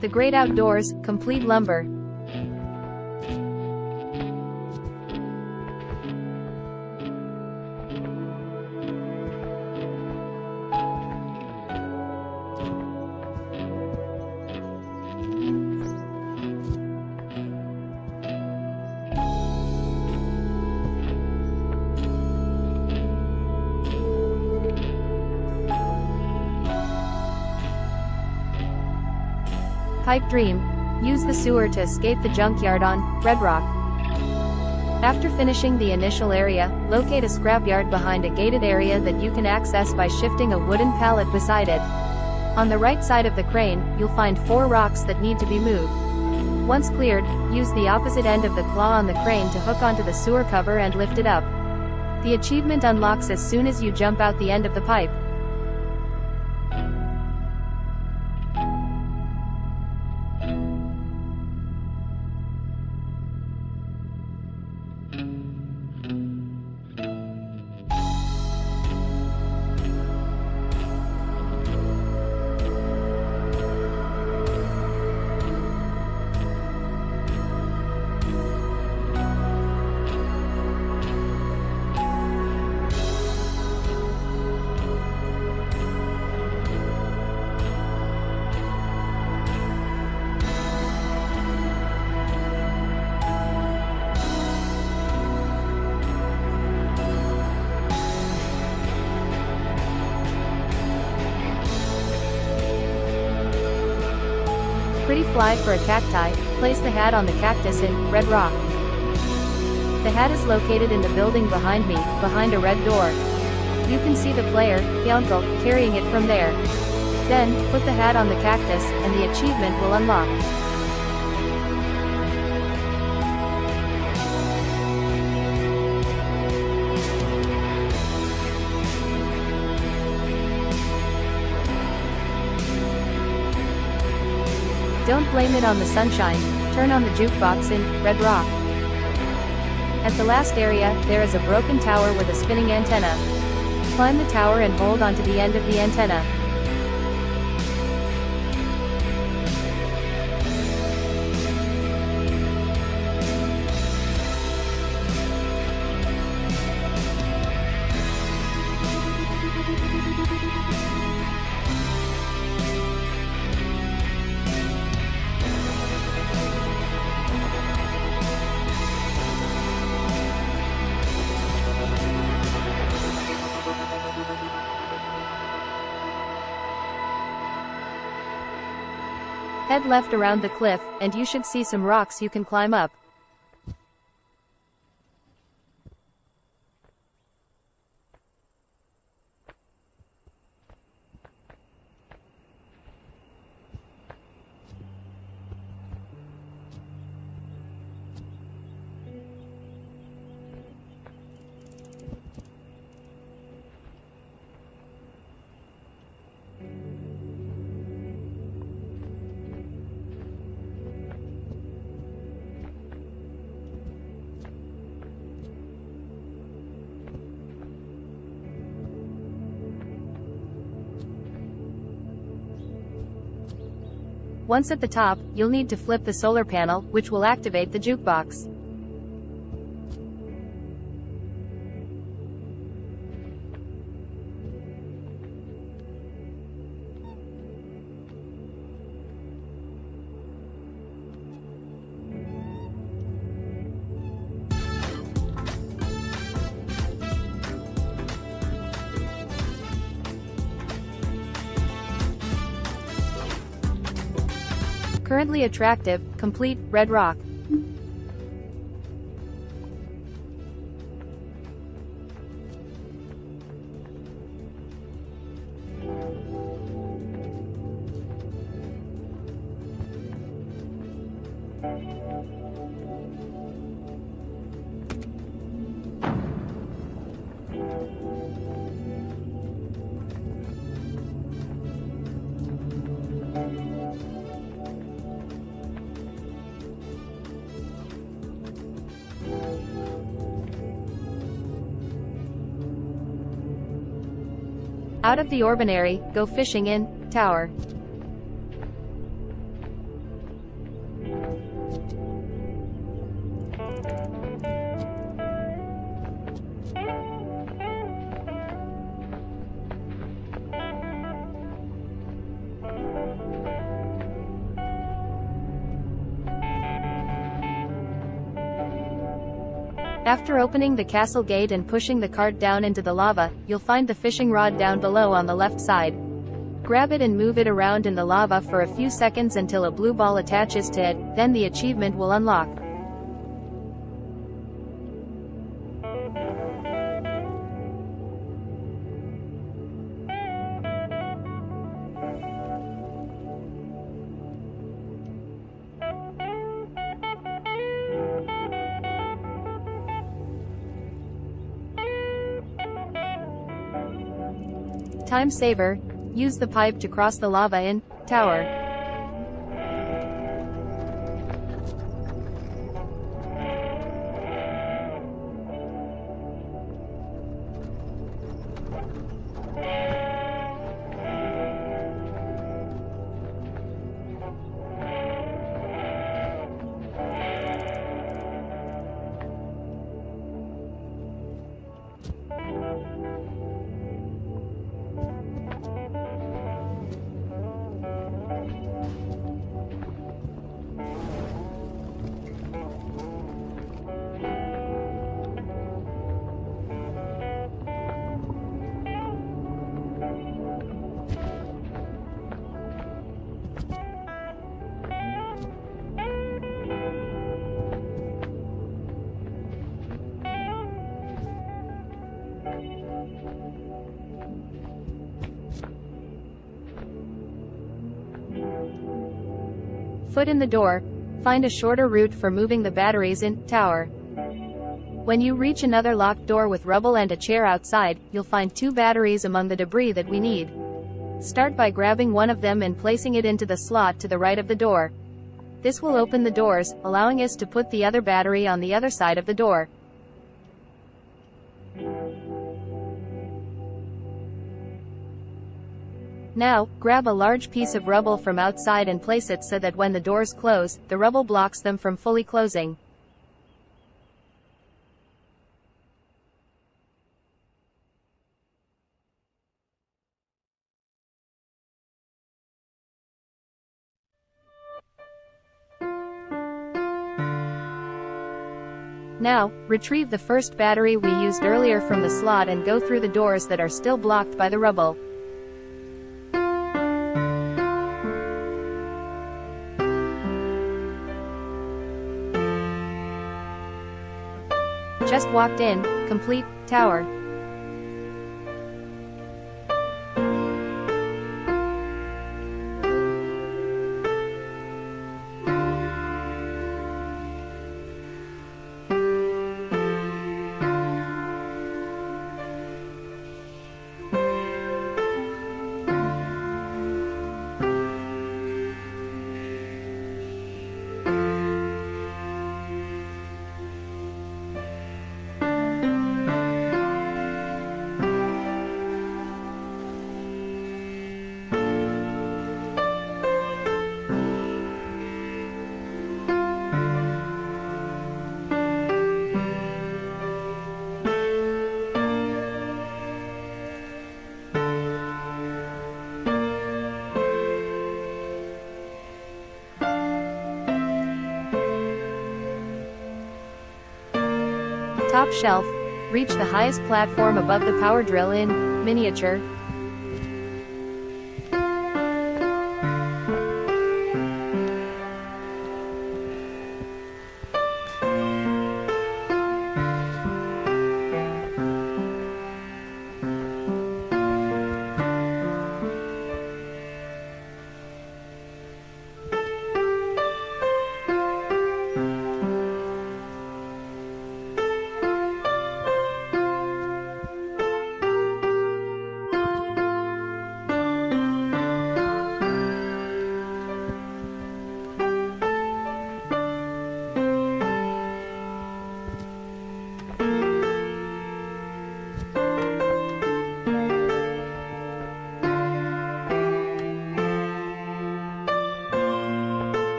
The Great Outdoors, Complete Lumber. Pipe Dream. Use the sewer to escape the junkyard on Red Rock. After finishing the initial area, locate a scrapyard behind a gated area that you can access by shifting a wooden pallet beside it. On the right side of the crane, you'll find 4 rocks that need to be moved. Once cleared, use the opposite end of the claw on the crane to hook onto the sewer cover and lift it up. The achievement unlocks as soon as you jump out the end of the pipe. Pretty fly for a cacti. Place the hat on the cactus in red rock. The hat is located in the building behind me, behind a red door. You can see the player, the uncle, carrying it from there. Then, put the hat on the cactus, and the achievement will unlock. Don't blame it on the sunshine. Turn on the jukebox in red rock. At the last area, there is a broken tower with a spinning antenna. Climb the tower and hold onto the end of the antenna. Head left around the cliff, and you should see some rocks you can climb up. Once at the top, you'll need to flip the solar panel, which will activate the jukebox. Currently attractive, complete, red rock. Out of the orbinary, go fishing in tower. After opening the castle gate and pushing the cart down into the lava, you'll find the fishing rod down below on the left side. Grab it and move it around in the lava for a few seconds until a blue ball attaches to it, then the achievement will unlock. Time saver. Use the pipe to cross the lava in tower. Foot in the door, find a shorter route for moving the batteries in tower. When you reach another locked door with rubble and a chair outside, you'll find 2 batteries among the debris that we need. Start by grabbing one of them and placing it into the slot to the right of the door. This will open the doors, allowing us to put the other battery on the other side of the door. Now, grab a large piece of rubble from outside and place it so that when the doors close, the rubble blocks them from fully closing. Now, retrieve the first battery we used earlier from the slot and go through the doors that are still blocked by the rubble. Just walked in, complete, tower. Top shelf. Reach the highest platform above the power drill in miniature.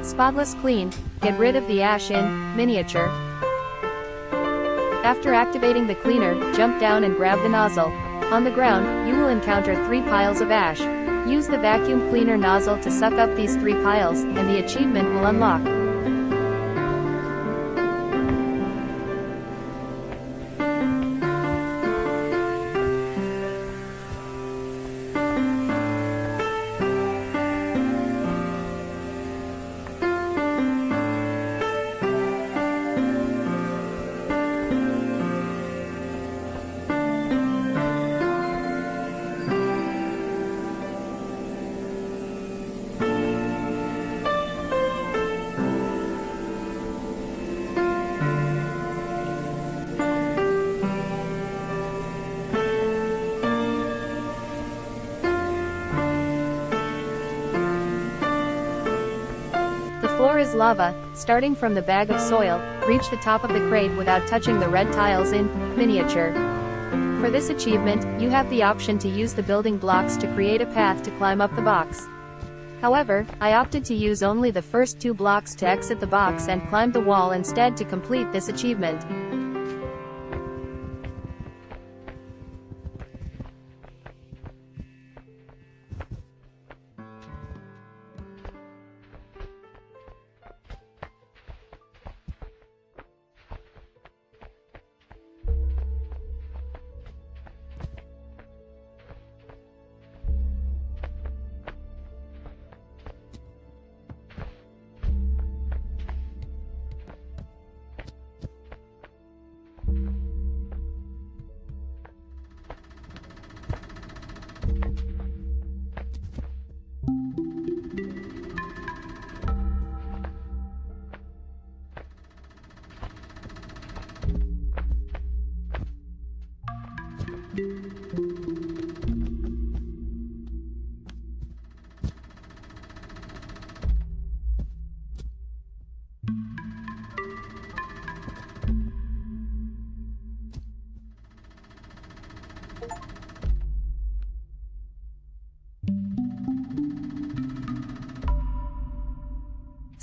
Spotless clean, get rid of the ash in miniature. After activating the cleaner, jump down and grab the nozzle. On the ground, you will encounter 3 piles of ash. Use the vacuum cleaner nozzle to suck up these 3 piles, and the achievement will unlock. The floor is lava. Starting from the bag of soil, reach the top of the crate without touching the red tiles in miniature. For this achievement, you have the option to use the building blocks to create a path to climb up the box. However, I opted to use only the first 2 blocks to exit the box and climb the wall instead to complete this achievement.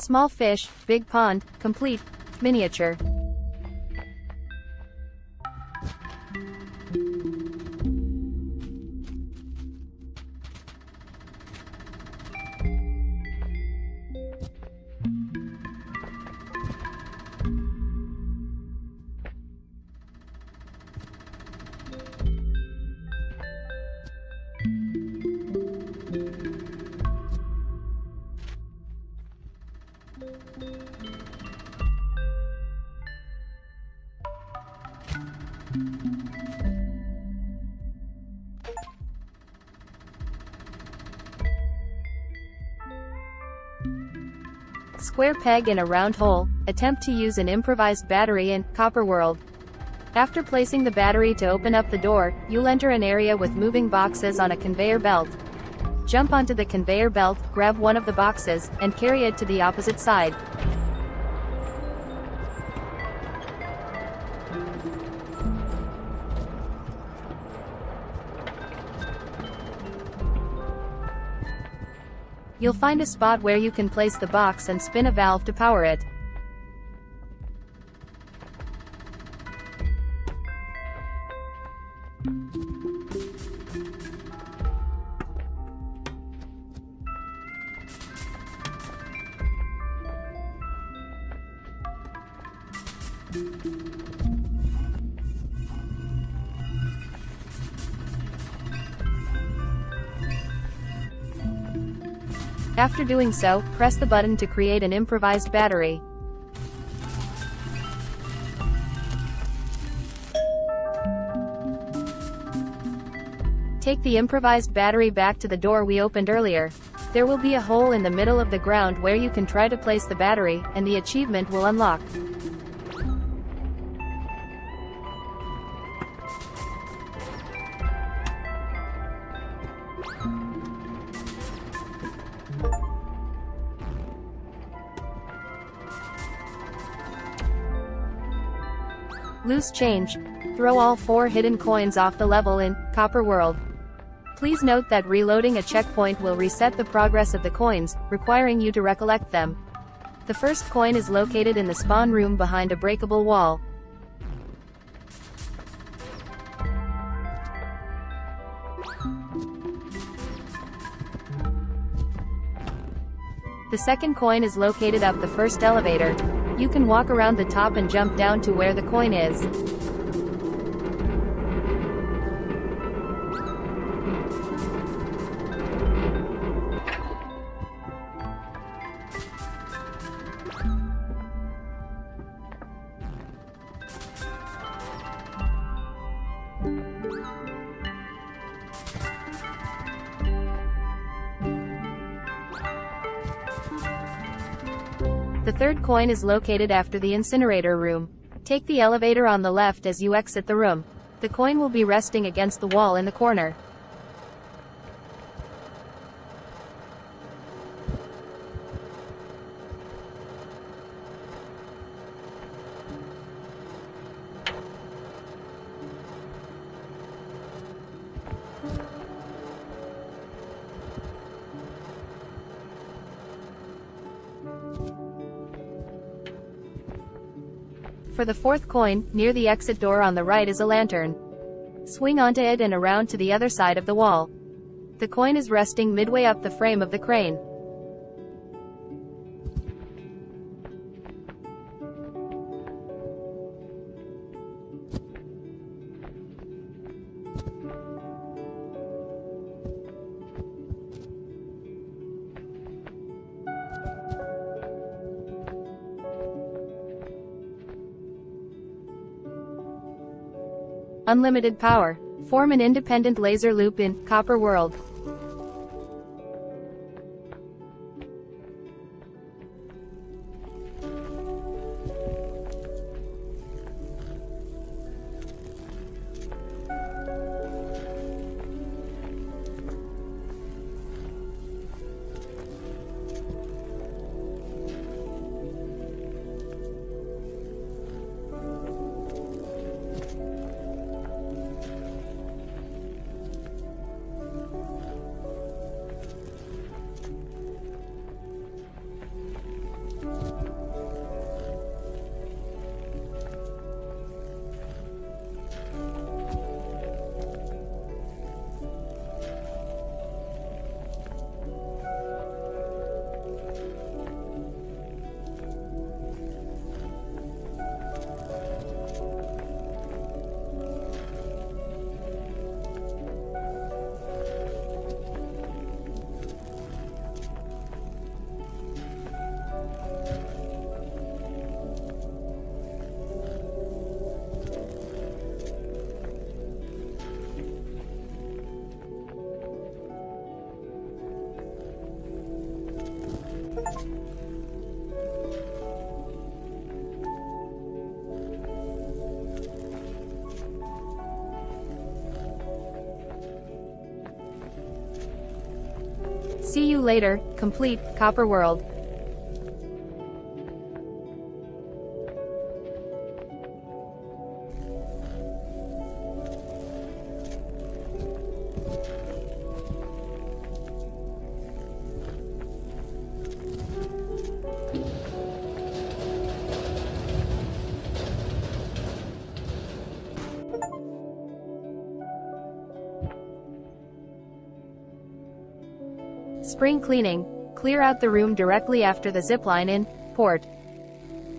Small fish, big pond, complete, miniature. Square peg in a round hole, attempt to use an improvised battery in Copper World. After placing the battery to open up the door, you'll enter an area with moving boxes on a conveyor belt. Jump onto the conveyor belt, grab one of the boxes, and carry it to the opposite side. You'll find a spot where you can place the box and spin a valve to power it. After doing so, press the button to create an improvised battery. Take the improvised battery back to the door we opened earlier. There will be a hole in the middle of the ground where you can try to place the battery, and the achievement will unlock. Loose change. Throw all 4 hidden coins off the level in Copper World. Please note that reloading a checkpoint will reset the progress of the coins, requiring you to recollect them. The first coin is located in the spawn room behind a breakable wall. The second coin is located up the first elevator. You can walk around the top and jump down to where the coin is. The third coin is located after the incinerator room. Take the elevator on the left as you exit the room. The coin will be resting against the wall in the corner. For the fourth coin, near the exit door on the right is a lantern. Swing onto it and around to the other side of the wall. The coin is resting midway up the frame of the crane. Unlimited power. Form an independent laser loop in Copper World. See you later, complete, Copper World. Spring cleaning. Clear out the room directly after the zipline in port.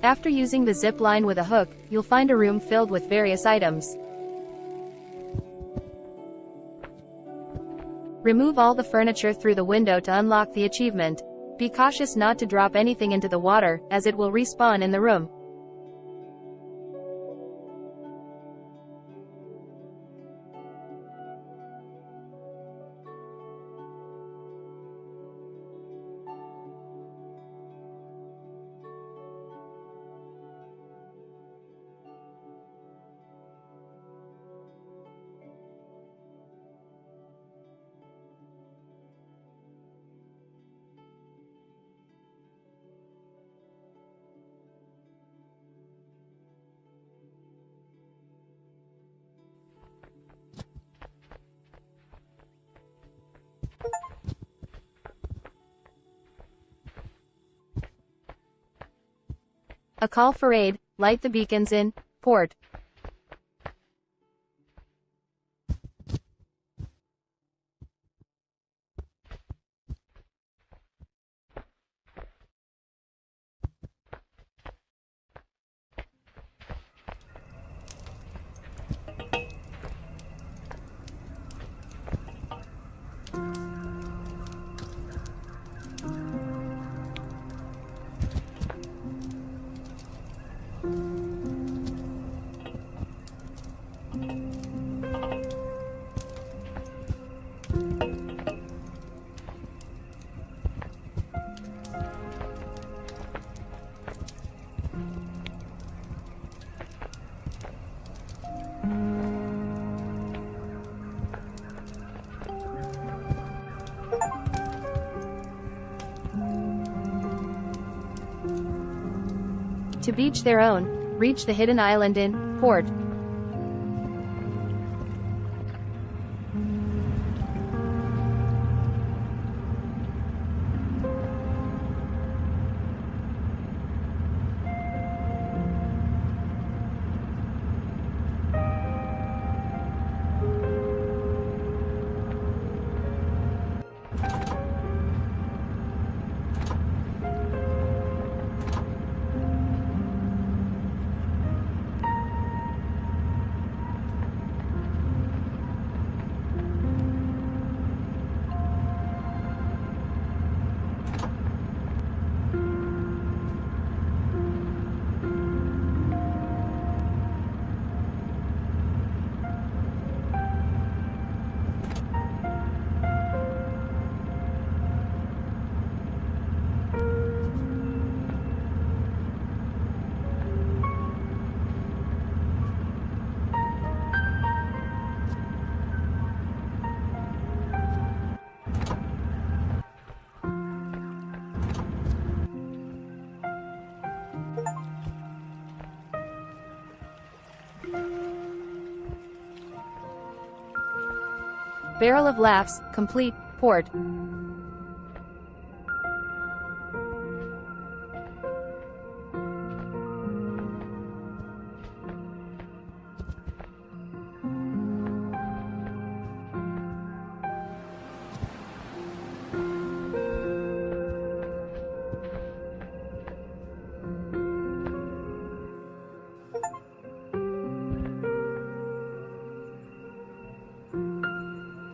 After using the zipline with a hook, you'll find a room filled with various items. Remove all the furniture through the window to unlock the achievement. Be cautious not to drop anything into the water, as it will respawn in the room. A call for aid. Light the beacons in port. To beach their own, reach the hidden island in port. Barrel of Laughs, complete, port.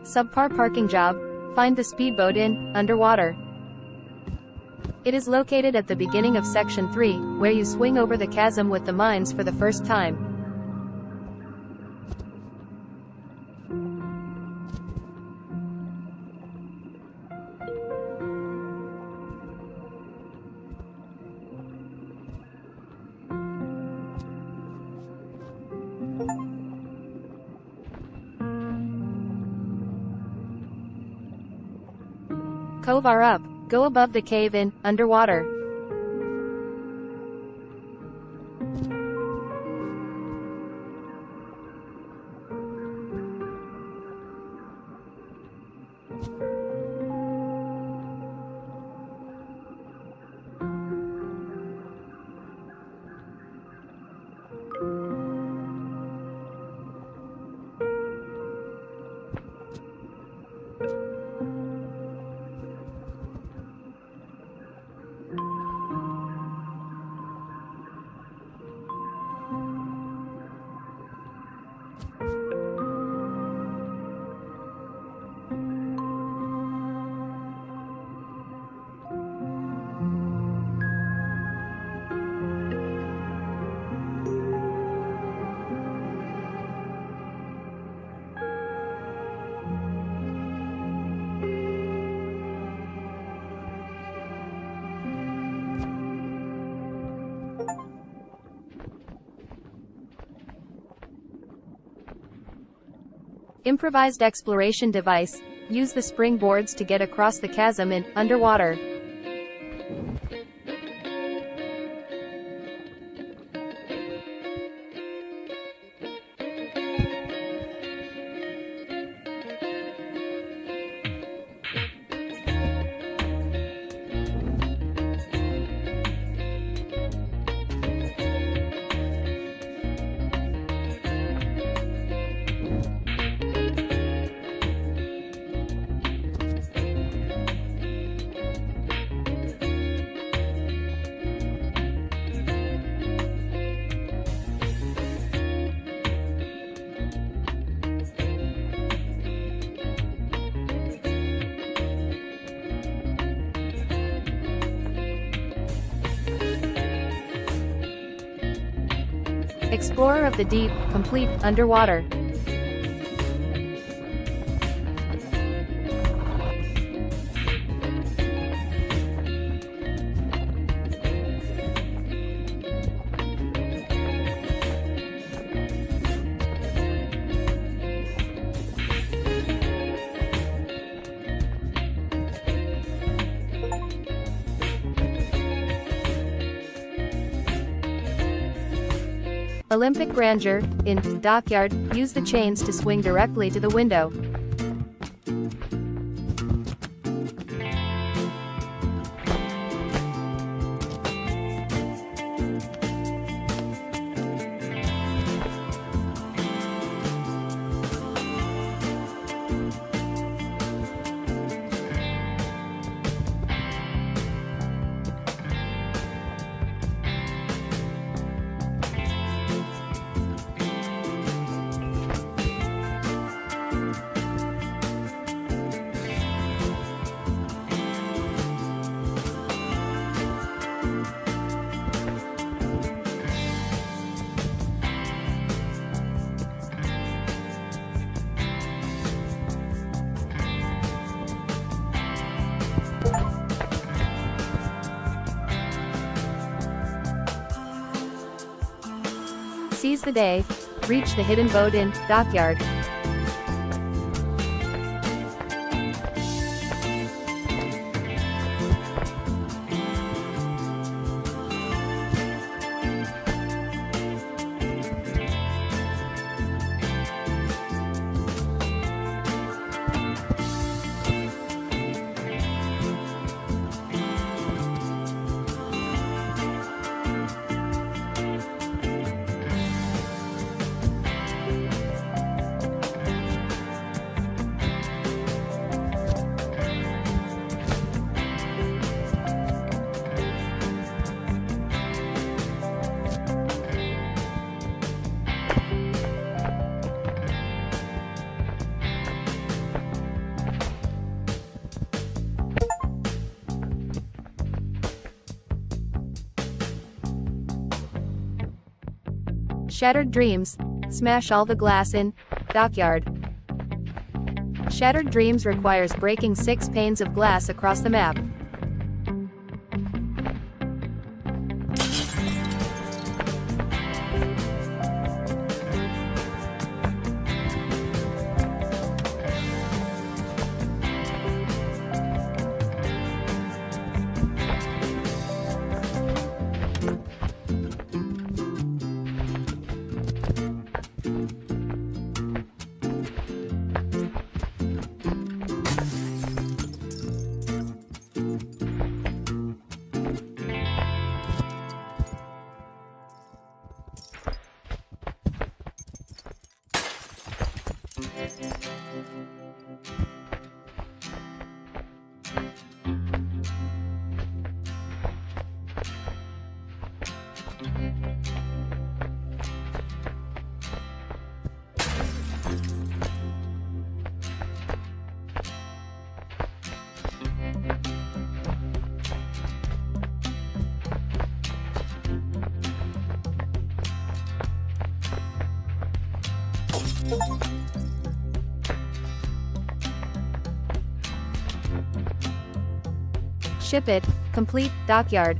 Subpar parking job. Find the speedboat in underwater. It is located at the beginning of Section 3, where you swing over the chasm with the mines for the first time. Cove-r up, go above the cave in, underwater. Improvised exploration device. Use the springboards to get across the chasm in, underwater. Explorer of the deep, complete, underwater. Olympic grandeur, in, dockyard, use the chains to swing directly to the window. Seize the day. Reach the hidden boat in, dockyard. Shattered Dreams. Smash all the glass in, dockyard. Shattered Dreams requires breaking 6 panes of glass across the map. Ship it, complete, dockyard.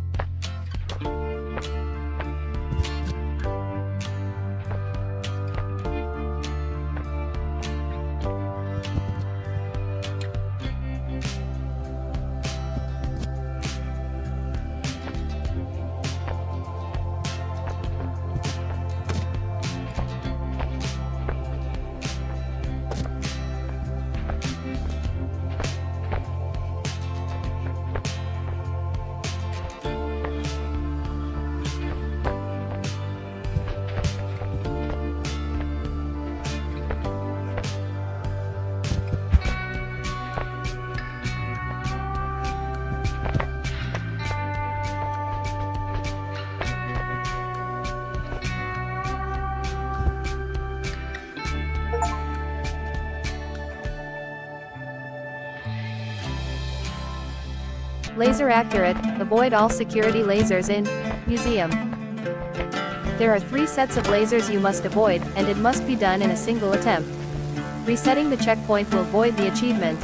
Laser accurate, avoid all security lasers in museum. There are 3 sets of lasers you must avoid, and it must be done in a single attempt. Resetting the checkpoint will void the achievement.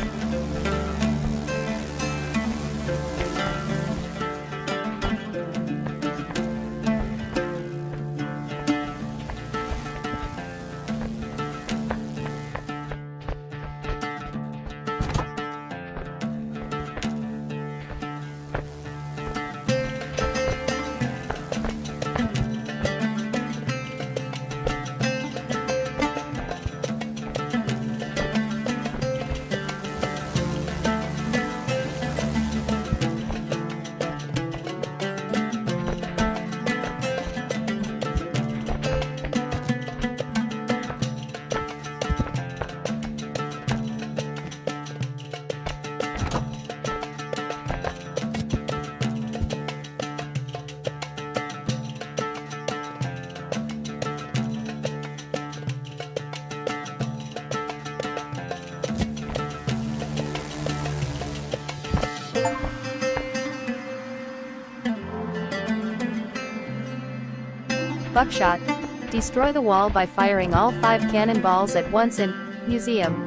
Buckshot. Destroy the wall by firing all 5 cannonballs at once in museum.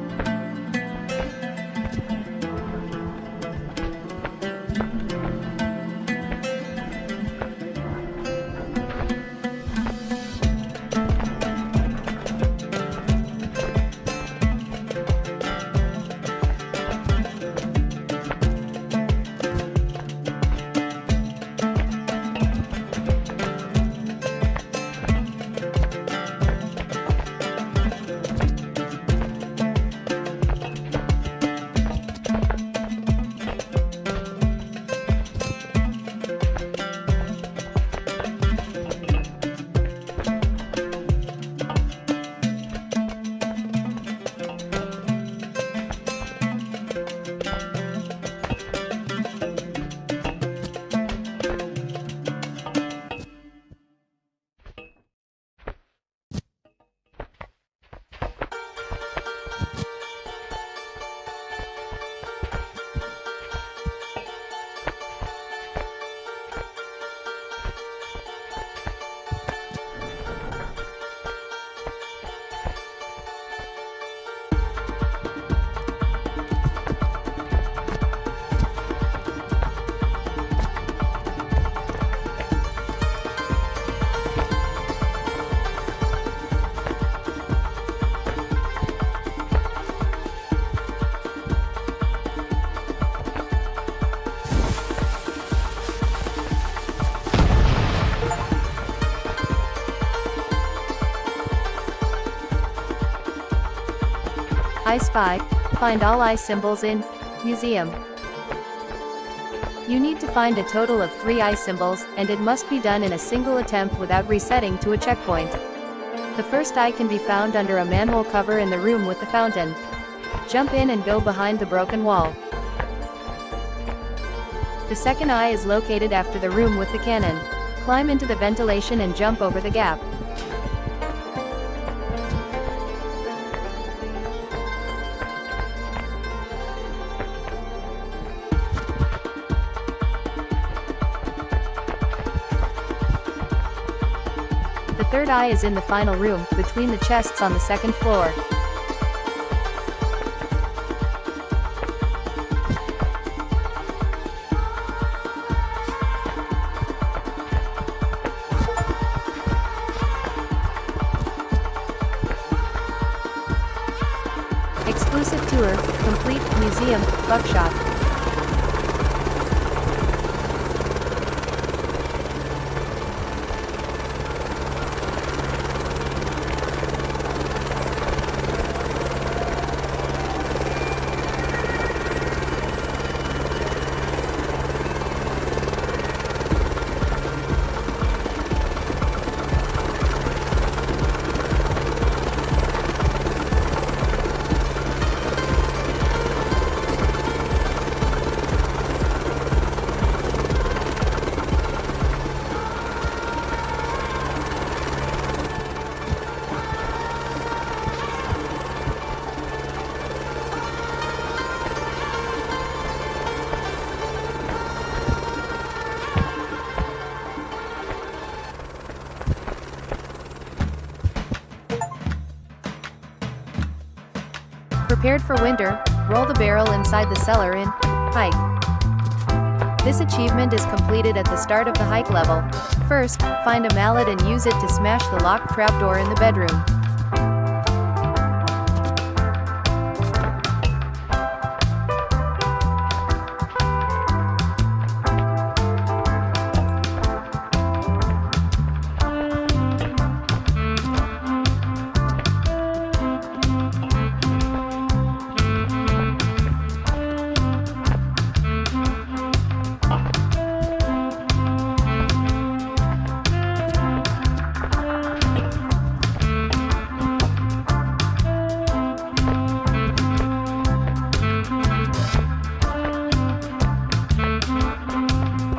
I Spy. Find all I symbols in museum. You need to find a total of 3 I symbols, and it must be done in a single attempt without resetting to a checkpoint. The first I can be found under a manhole cover in the room with the fountain. Jump in and go behind the broken wall. The second eye is located after the room with the cannon. Climb into the ventilation and jump over the gap. The third eye is in the final room, between the chests on the second floor. Exclusive tour, complete, museum, buckshot. Prepared for winter, roll the barrel inside the cellar in hike. This achievement is completed at the start of the hike level. First, find a mallet and use it to smash the locked trapdoor in the bedroom.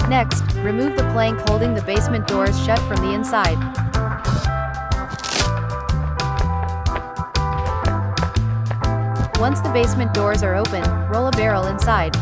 Next, remove the plank holding the basement doors shut from the inside. Once the basement doors are open, roll a barrel inside.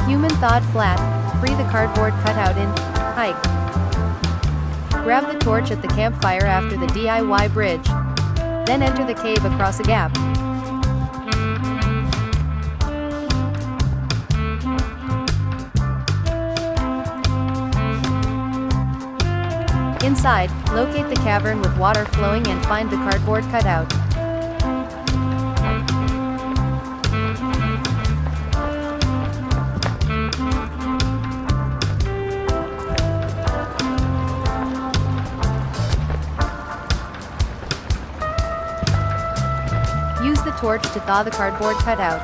Human thawed flat, free the cardboard cutout in hike. Grab the torch at the campfire after the DIY bridge. Then enter the cave across a gap. Inside, locate the cavern with water flowing and find the cardboard cutout. Use the torch to thaw the cardboard cutout.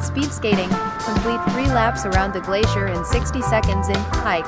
Speed skating, complete 3 laps around the glacier in 60 seconds in hike.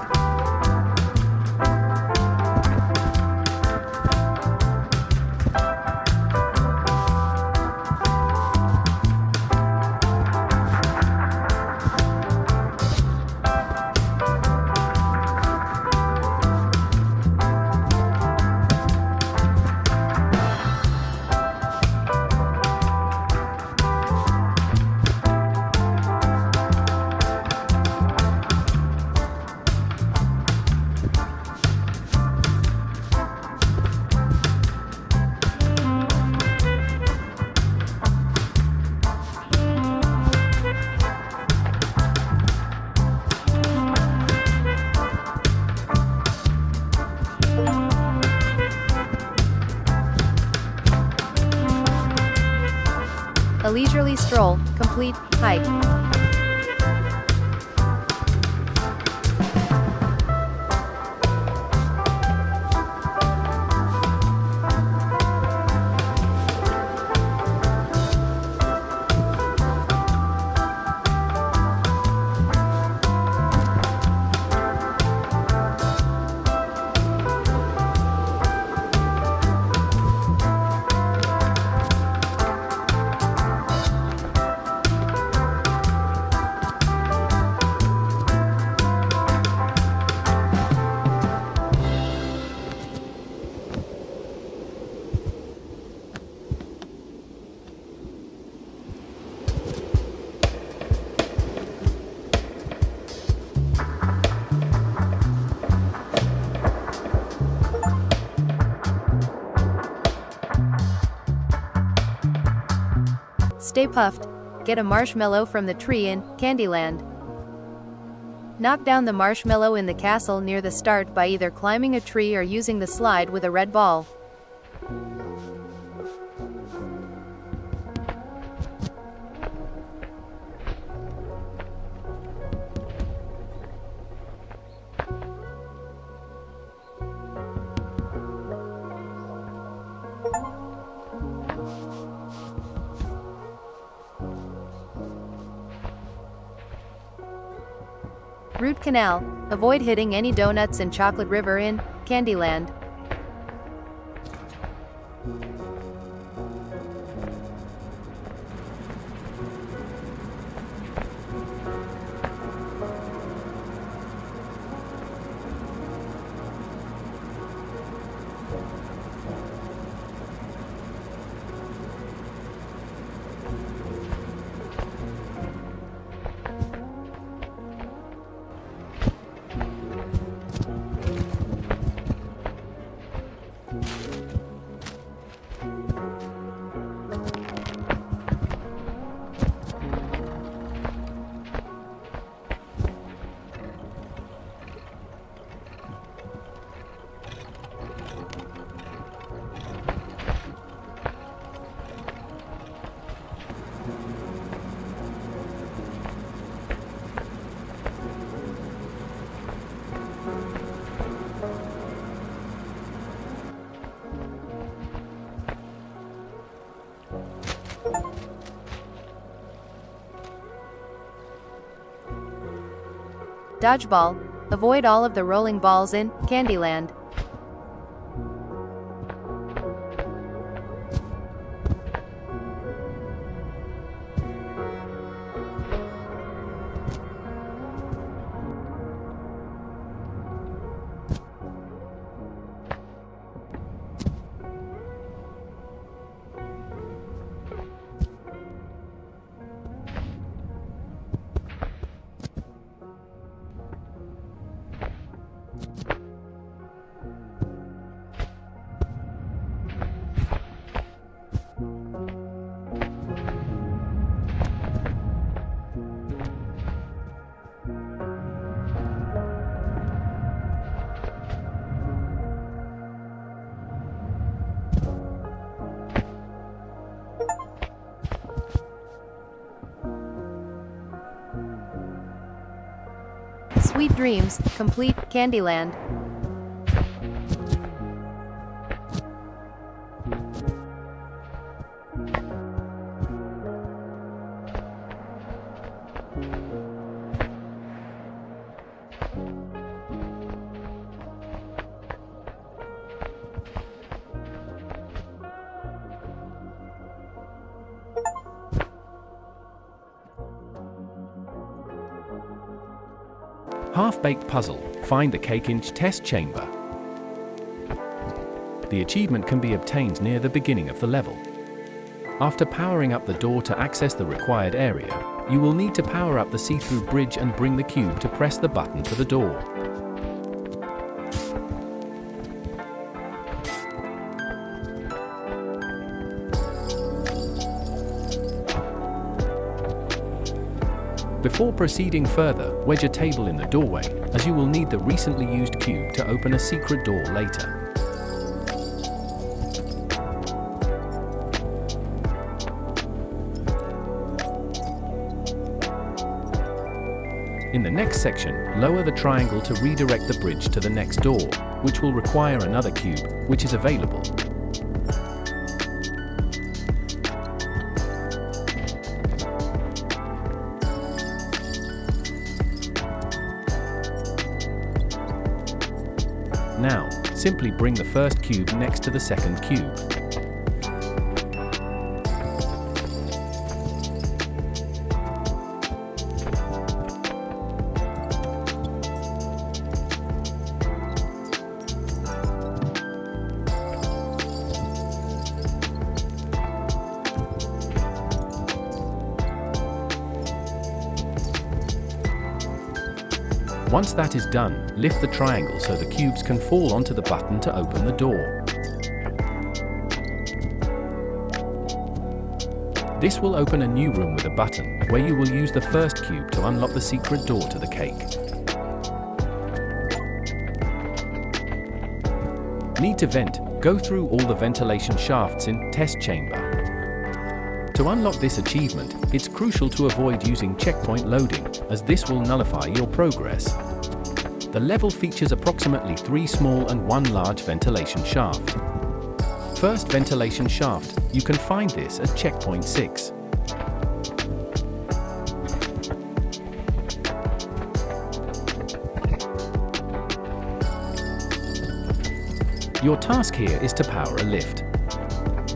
A leisurely stroll, complete hike. Stay puffed. Get a marshmallow from the tree in Candyland. Knock down the marshmallow in the castle near the start by either climbing a tree or using the slide with a red ball. Root Canal. Avoid hitting any donuts in Chocolate River in Candyland. Dodgeball. Avoid all of the rolling balls in Candyland. Sweet Dreams. Complete Candyland. Half-baked puzzle. Find the cake-inch test chamber. The achievement can be obtained near the beginning of the level. After powering up the door to access the required area, you will need to power up the see-through bridge and bring the cube to press the button for the door. Before proceeding further, wedge a table in the doorway, as you will need the recently used cube to open a secret door later. In the next section, lower the triangle to redirect the bridge to the next door, which will require another cube, which is available. Now, simply bring the first cube next to the second cube. Once that is done, lift the triangle so the cubes can fall onto the button to open the door. This will open a new room with a button, where you will use the first cube to unlock the secret door to the cake. Need to vent? Go through all the ventilation shafts in Test Chamber. To unlock this achievement, it's crucial to avoid using checkpoint loading, as this will nullify your progress. The level features approximately 3 small and 1 large ventilation shaft. First ventilation shaft, you can find this at checkpoint 6. Your task here is to power a lift.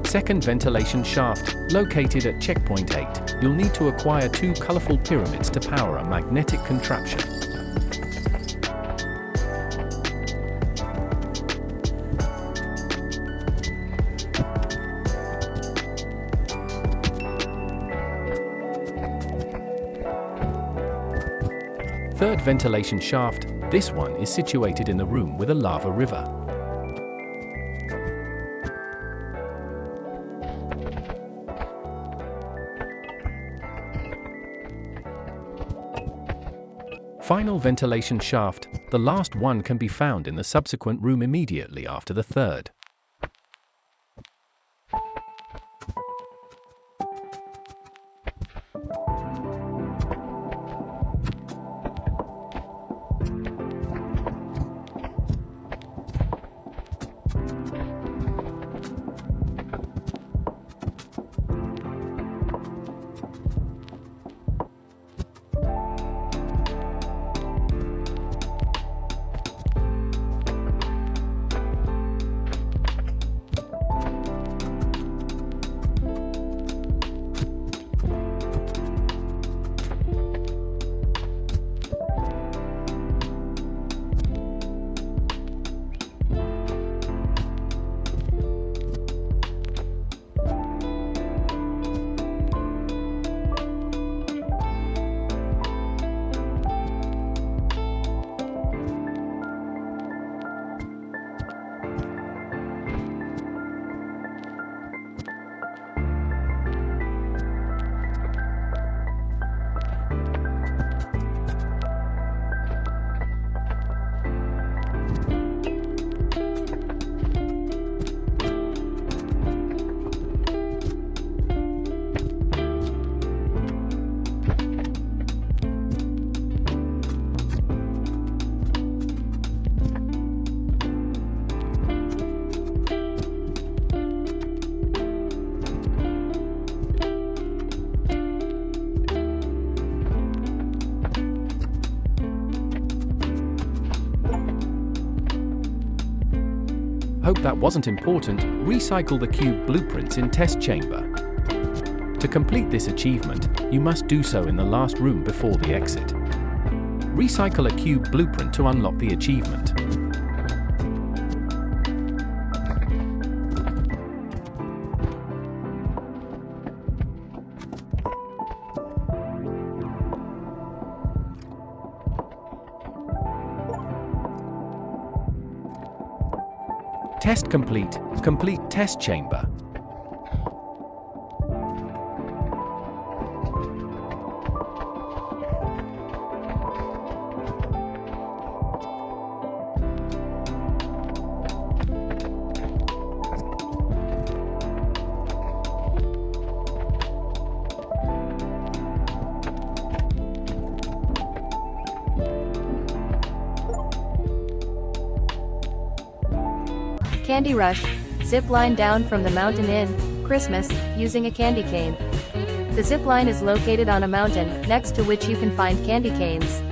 Second ventilation shaft, located at checkpoint 8, you'll need to acquire 2 colorful pyramids to power a magnetic contraption. Third ventilation shaft, this one is situated in the room with a lava river. Final ventilation shaft, the last one can be found in the subsequent room immediately after the third. Hope that wasn't important. Recycle the cube blueprints in Test Chamber. To complete this achievement, you must do so in the last room before the exit. Recycle a cube blueprint to unlock the achievement. Test complete. Complete Test Chamber. Candy Rush. Zip line down from the mountain in Christmas, using a candy cane. The zip line is located on a mountain, next to which you can find candy canes.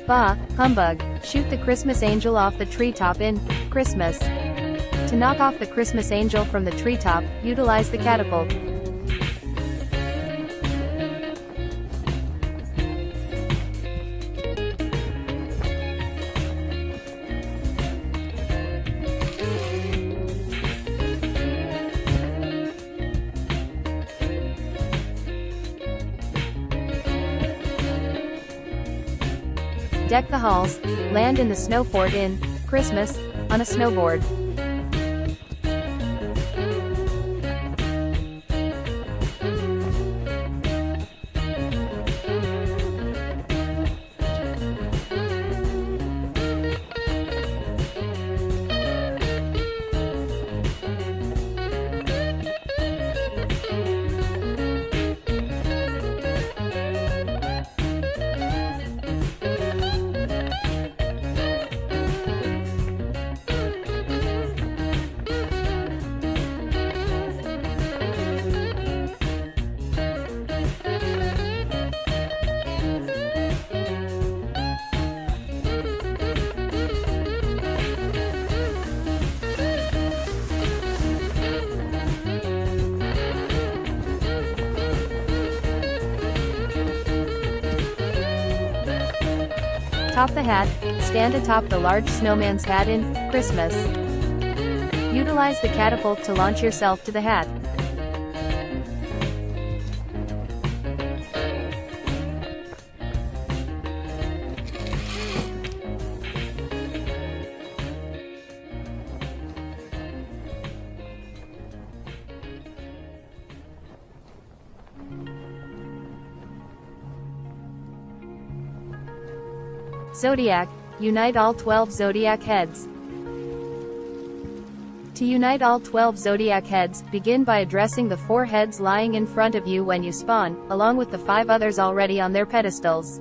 Bah, humbug. Shoot the Christmas angel off the treetop in Christmas. To knock off the Christmas angel from the treetop, utilize the catapult. Deck the halls, land in the snow fort in Christmas on a snowboard. Top the hat, stand atop the large snowman's hat in Christmas. Utilize the catapult to launch yourself to the hat. Zodiac, unite all 12 zodiac heads. To unite all 12 zodiac heads, begin by addressing the 4 heads lying in front of you when you spawn, along with the 5 others already on their pedestals.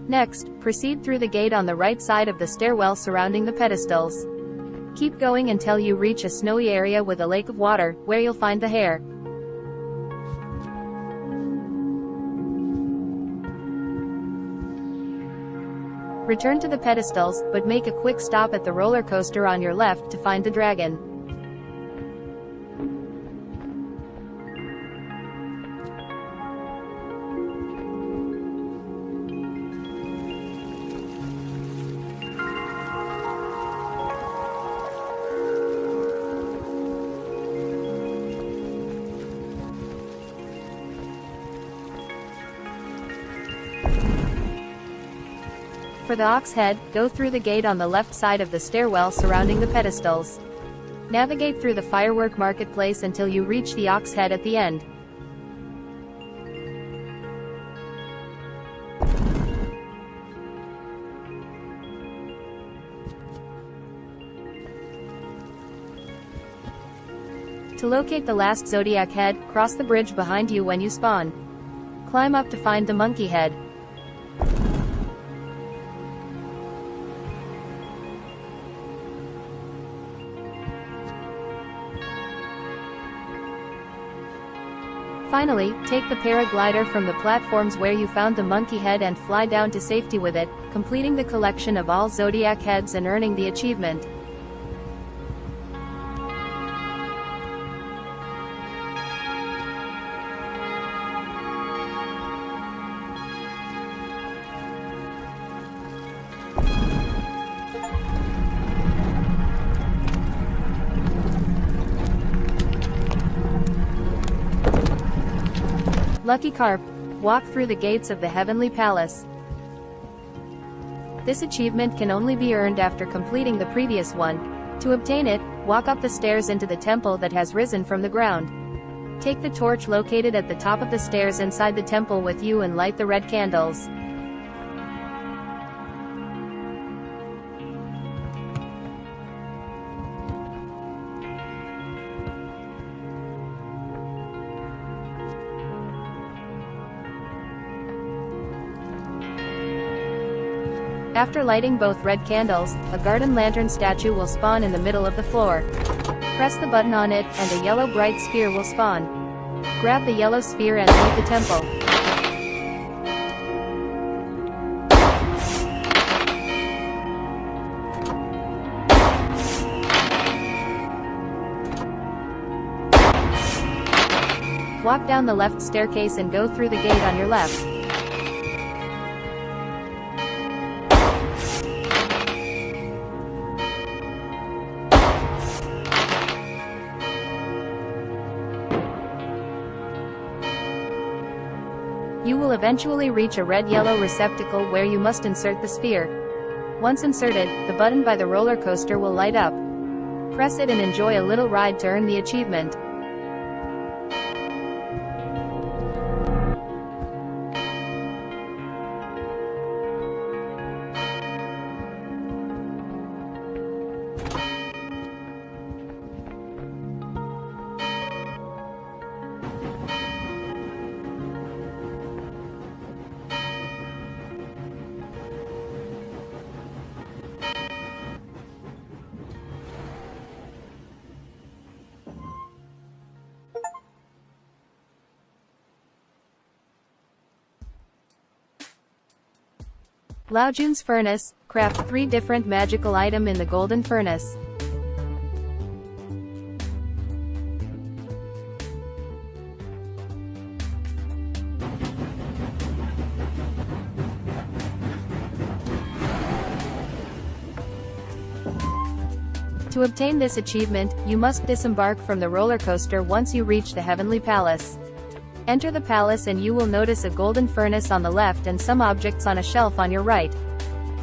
Next, proceed through the gate on the right side of the stairwell surrounding the pedestals. Keep going until you reach a snowy area with a lake of water, where you'll find the hare. Return to the pedestals, but make a quick stop at the roller coaster on your left to find the dragon. For the ox head, go through the gate on the left side of the stairwell surrounding the pedestals. Navigate through the firework marketplace until you reach the ox head at the end. To locate the last zodiac head, cross the bridge behind you when you spawn. Climb up to find the monkey head. Finally, take the paraglider from the platforms where you found the monkey head and fly down to safety with it, completing the collection of all zodiac heads and earning the achievement. Lucky Carp, walk through the gates of the Heavenly Palace. This achievement can only be earned after completing the previous one. To obtain it, walk up the stairs into the temple that has risen from the ground. Take the torch located at the top of the stairs inside the temple with you and light the red candles. After lighting both red candles, a garden lantern statue will spawn in the middle of the floor. Press the button on it, and a yellow bright sphere will spawn. Grab the yellow sphere and leave the temple. Walk down the left staircase and go through the gate on your left. You will eventually reach a red-yellow receptacle where you must insert the sphere. Once inserted, the button by the roller coaster will light up. Press it and enjoy a little ride to earn the achievement. Laojune's Furnace. Craft 3 different magical items in the Golden Furnace. To obtain this achievement, you must disembark from the roller coaster once you reach the Heavenly Palace. Enter the palace and you will notice a golden furnace on the left and some objects on a shelf on your right.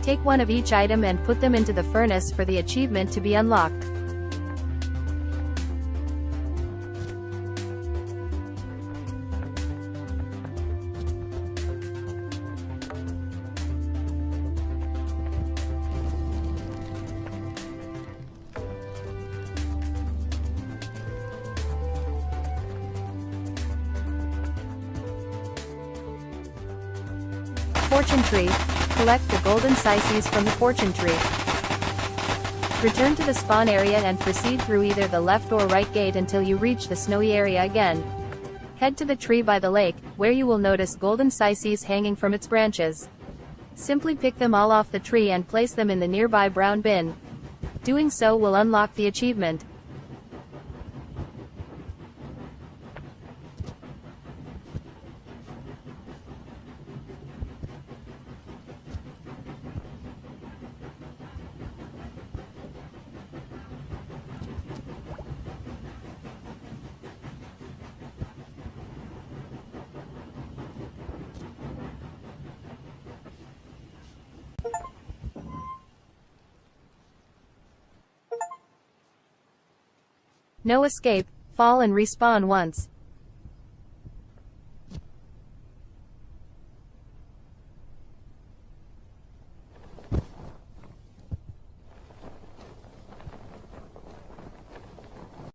Take one of each item and put them into the furnace for the achievement to be unlocked. Fortune Tree. Collect the golden slices from the fortune tree. Return to the spawn area and proceed through either the left or right gate until you reach the snowy area again. Head to the tree by the lake, where you will notice golden slices hanging from its branches. Simply pick them all off the tree and place them in the nearby brown bin. Doing so will unlock the achievement. No escape, fall and respawn once.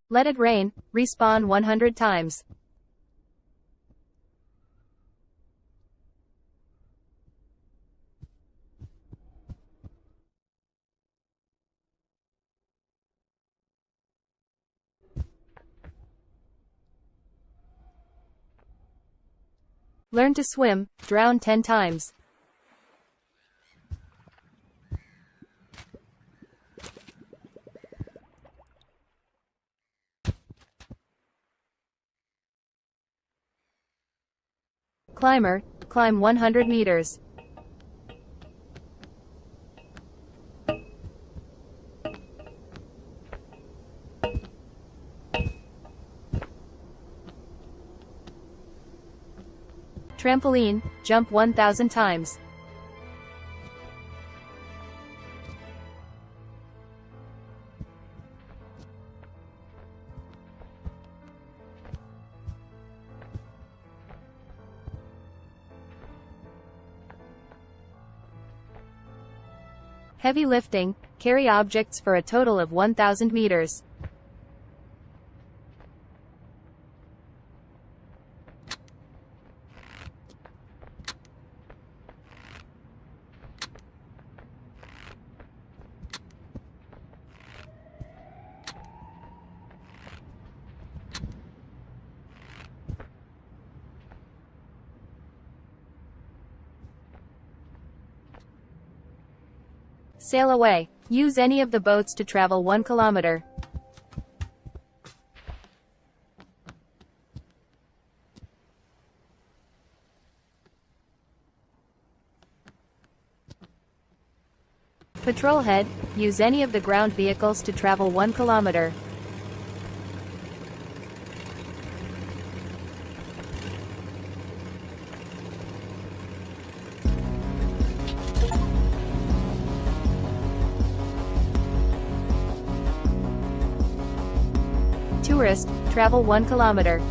Let it rain, respawn 100 times. Learn to swim, drown 10 times. Climber, climb 100 meters. Trampoline, jump 1,000 times. Heavy lifting, carry objects for a total of 1,000 meters. Sail away. Use any of the boats to travel 1 kilometer. Patrol head, use any of the ground vehicles to travel 1 kilometer. Tourist, travel 1 kilometer.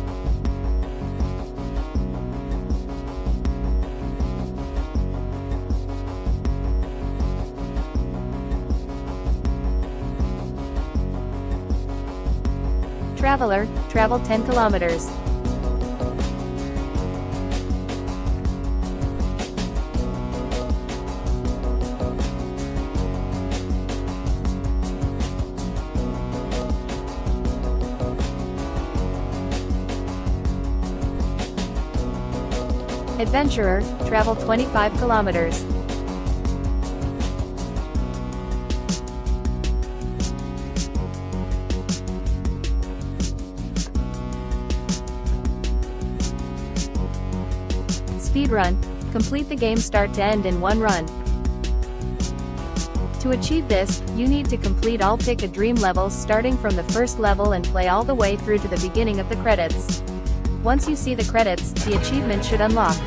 Traveler, travel 10 kilometers. Adventurer, travel 25 kilometers. Speedrun, complete the game start to end in 1 run. To achieve this, you need to complete all Pick a Dream levels starting from the first level and play all the way through to the beginning of the credits. Once you see the credits, the achievement should unlock.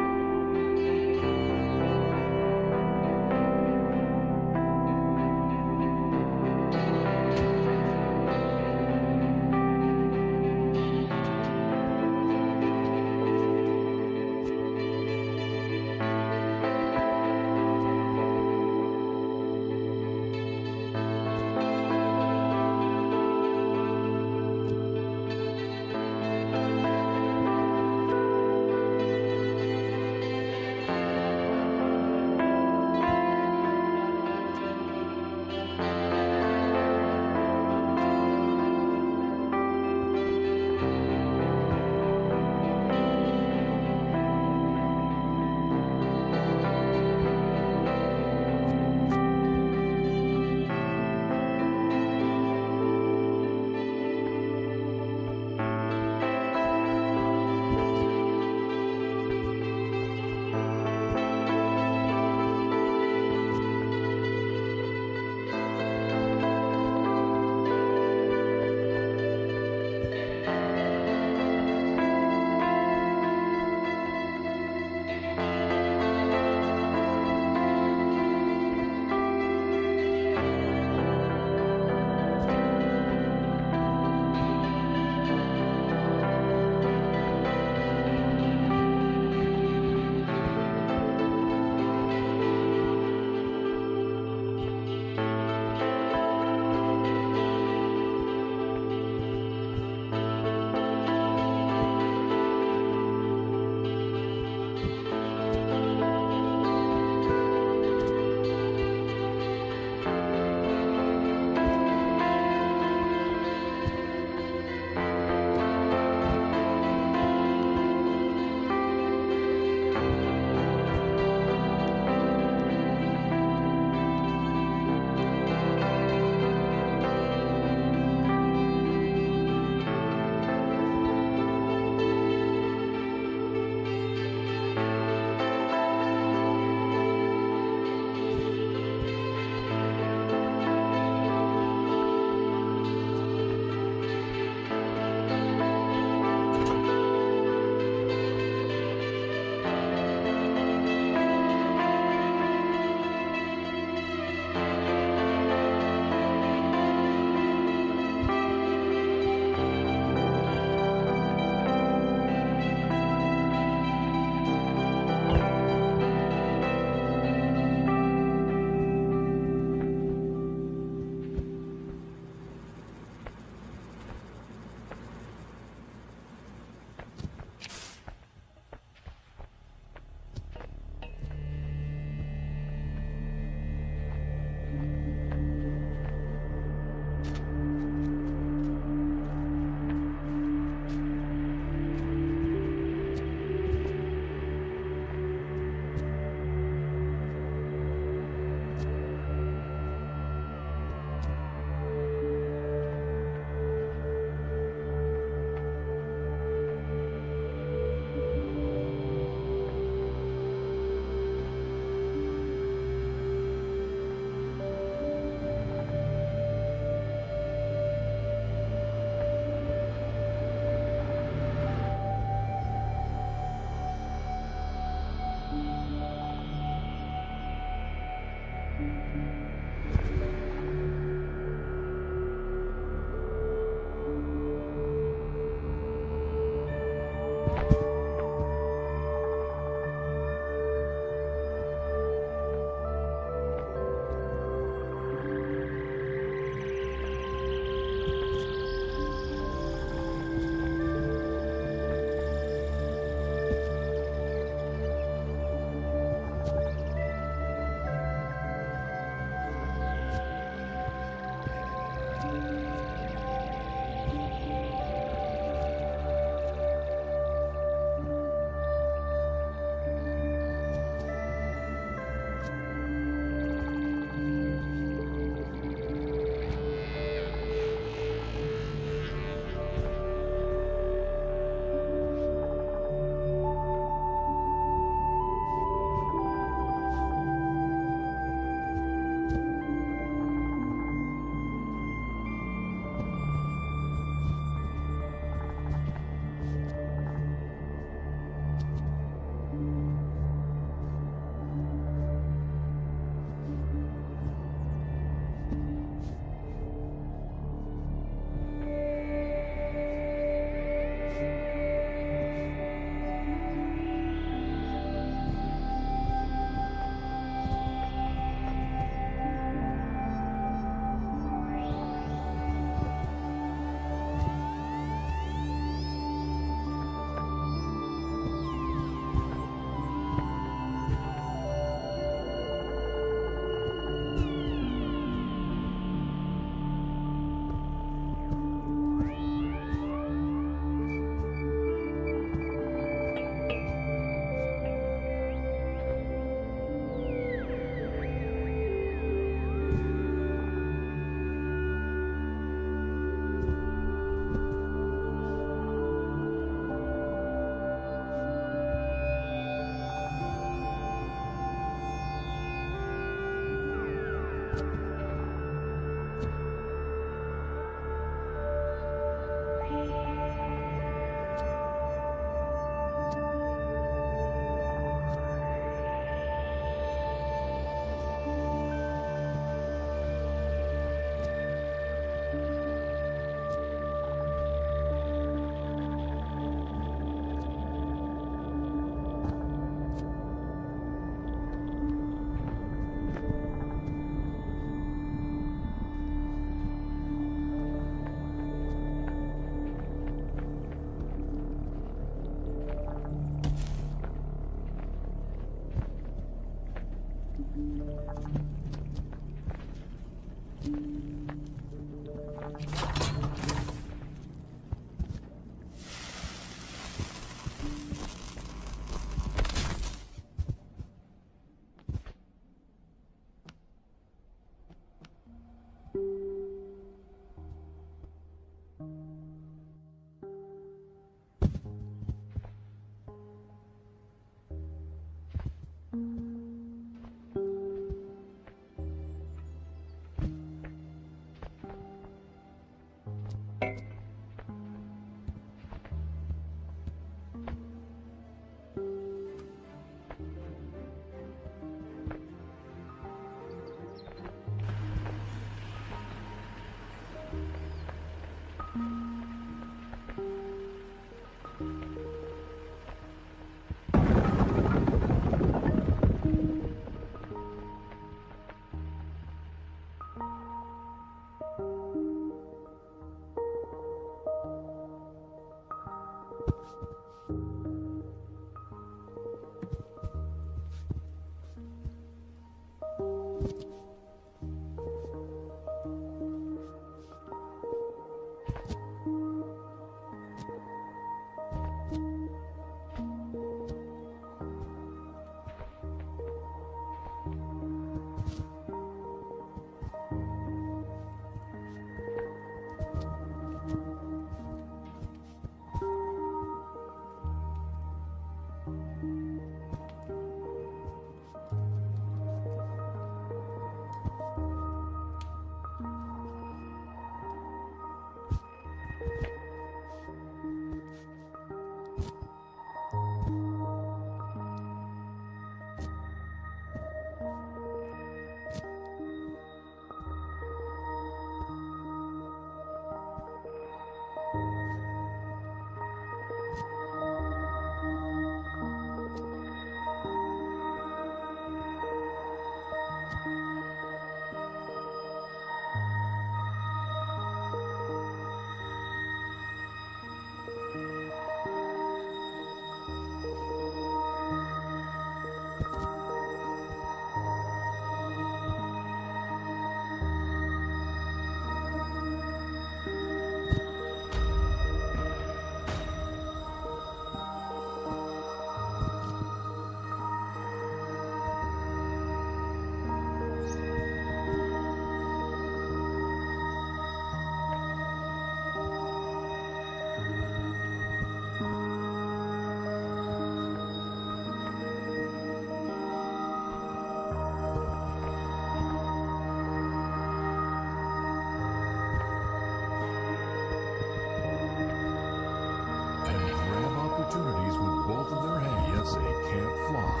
opportunities with both of their hands, yet they can't fly.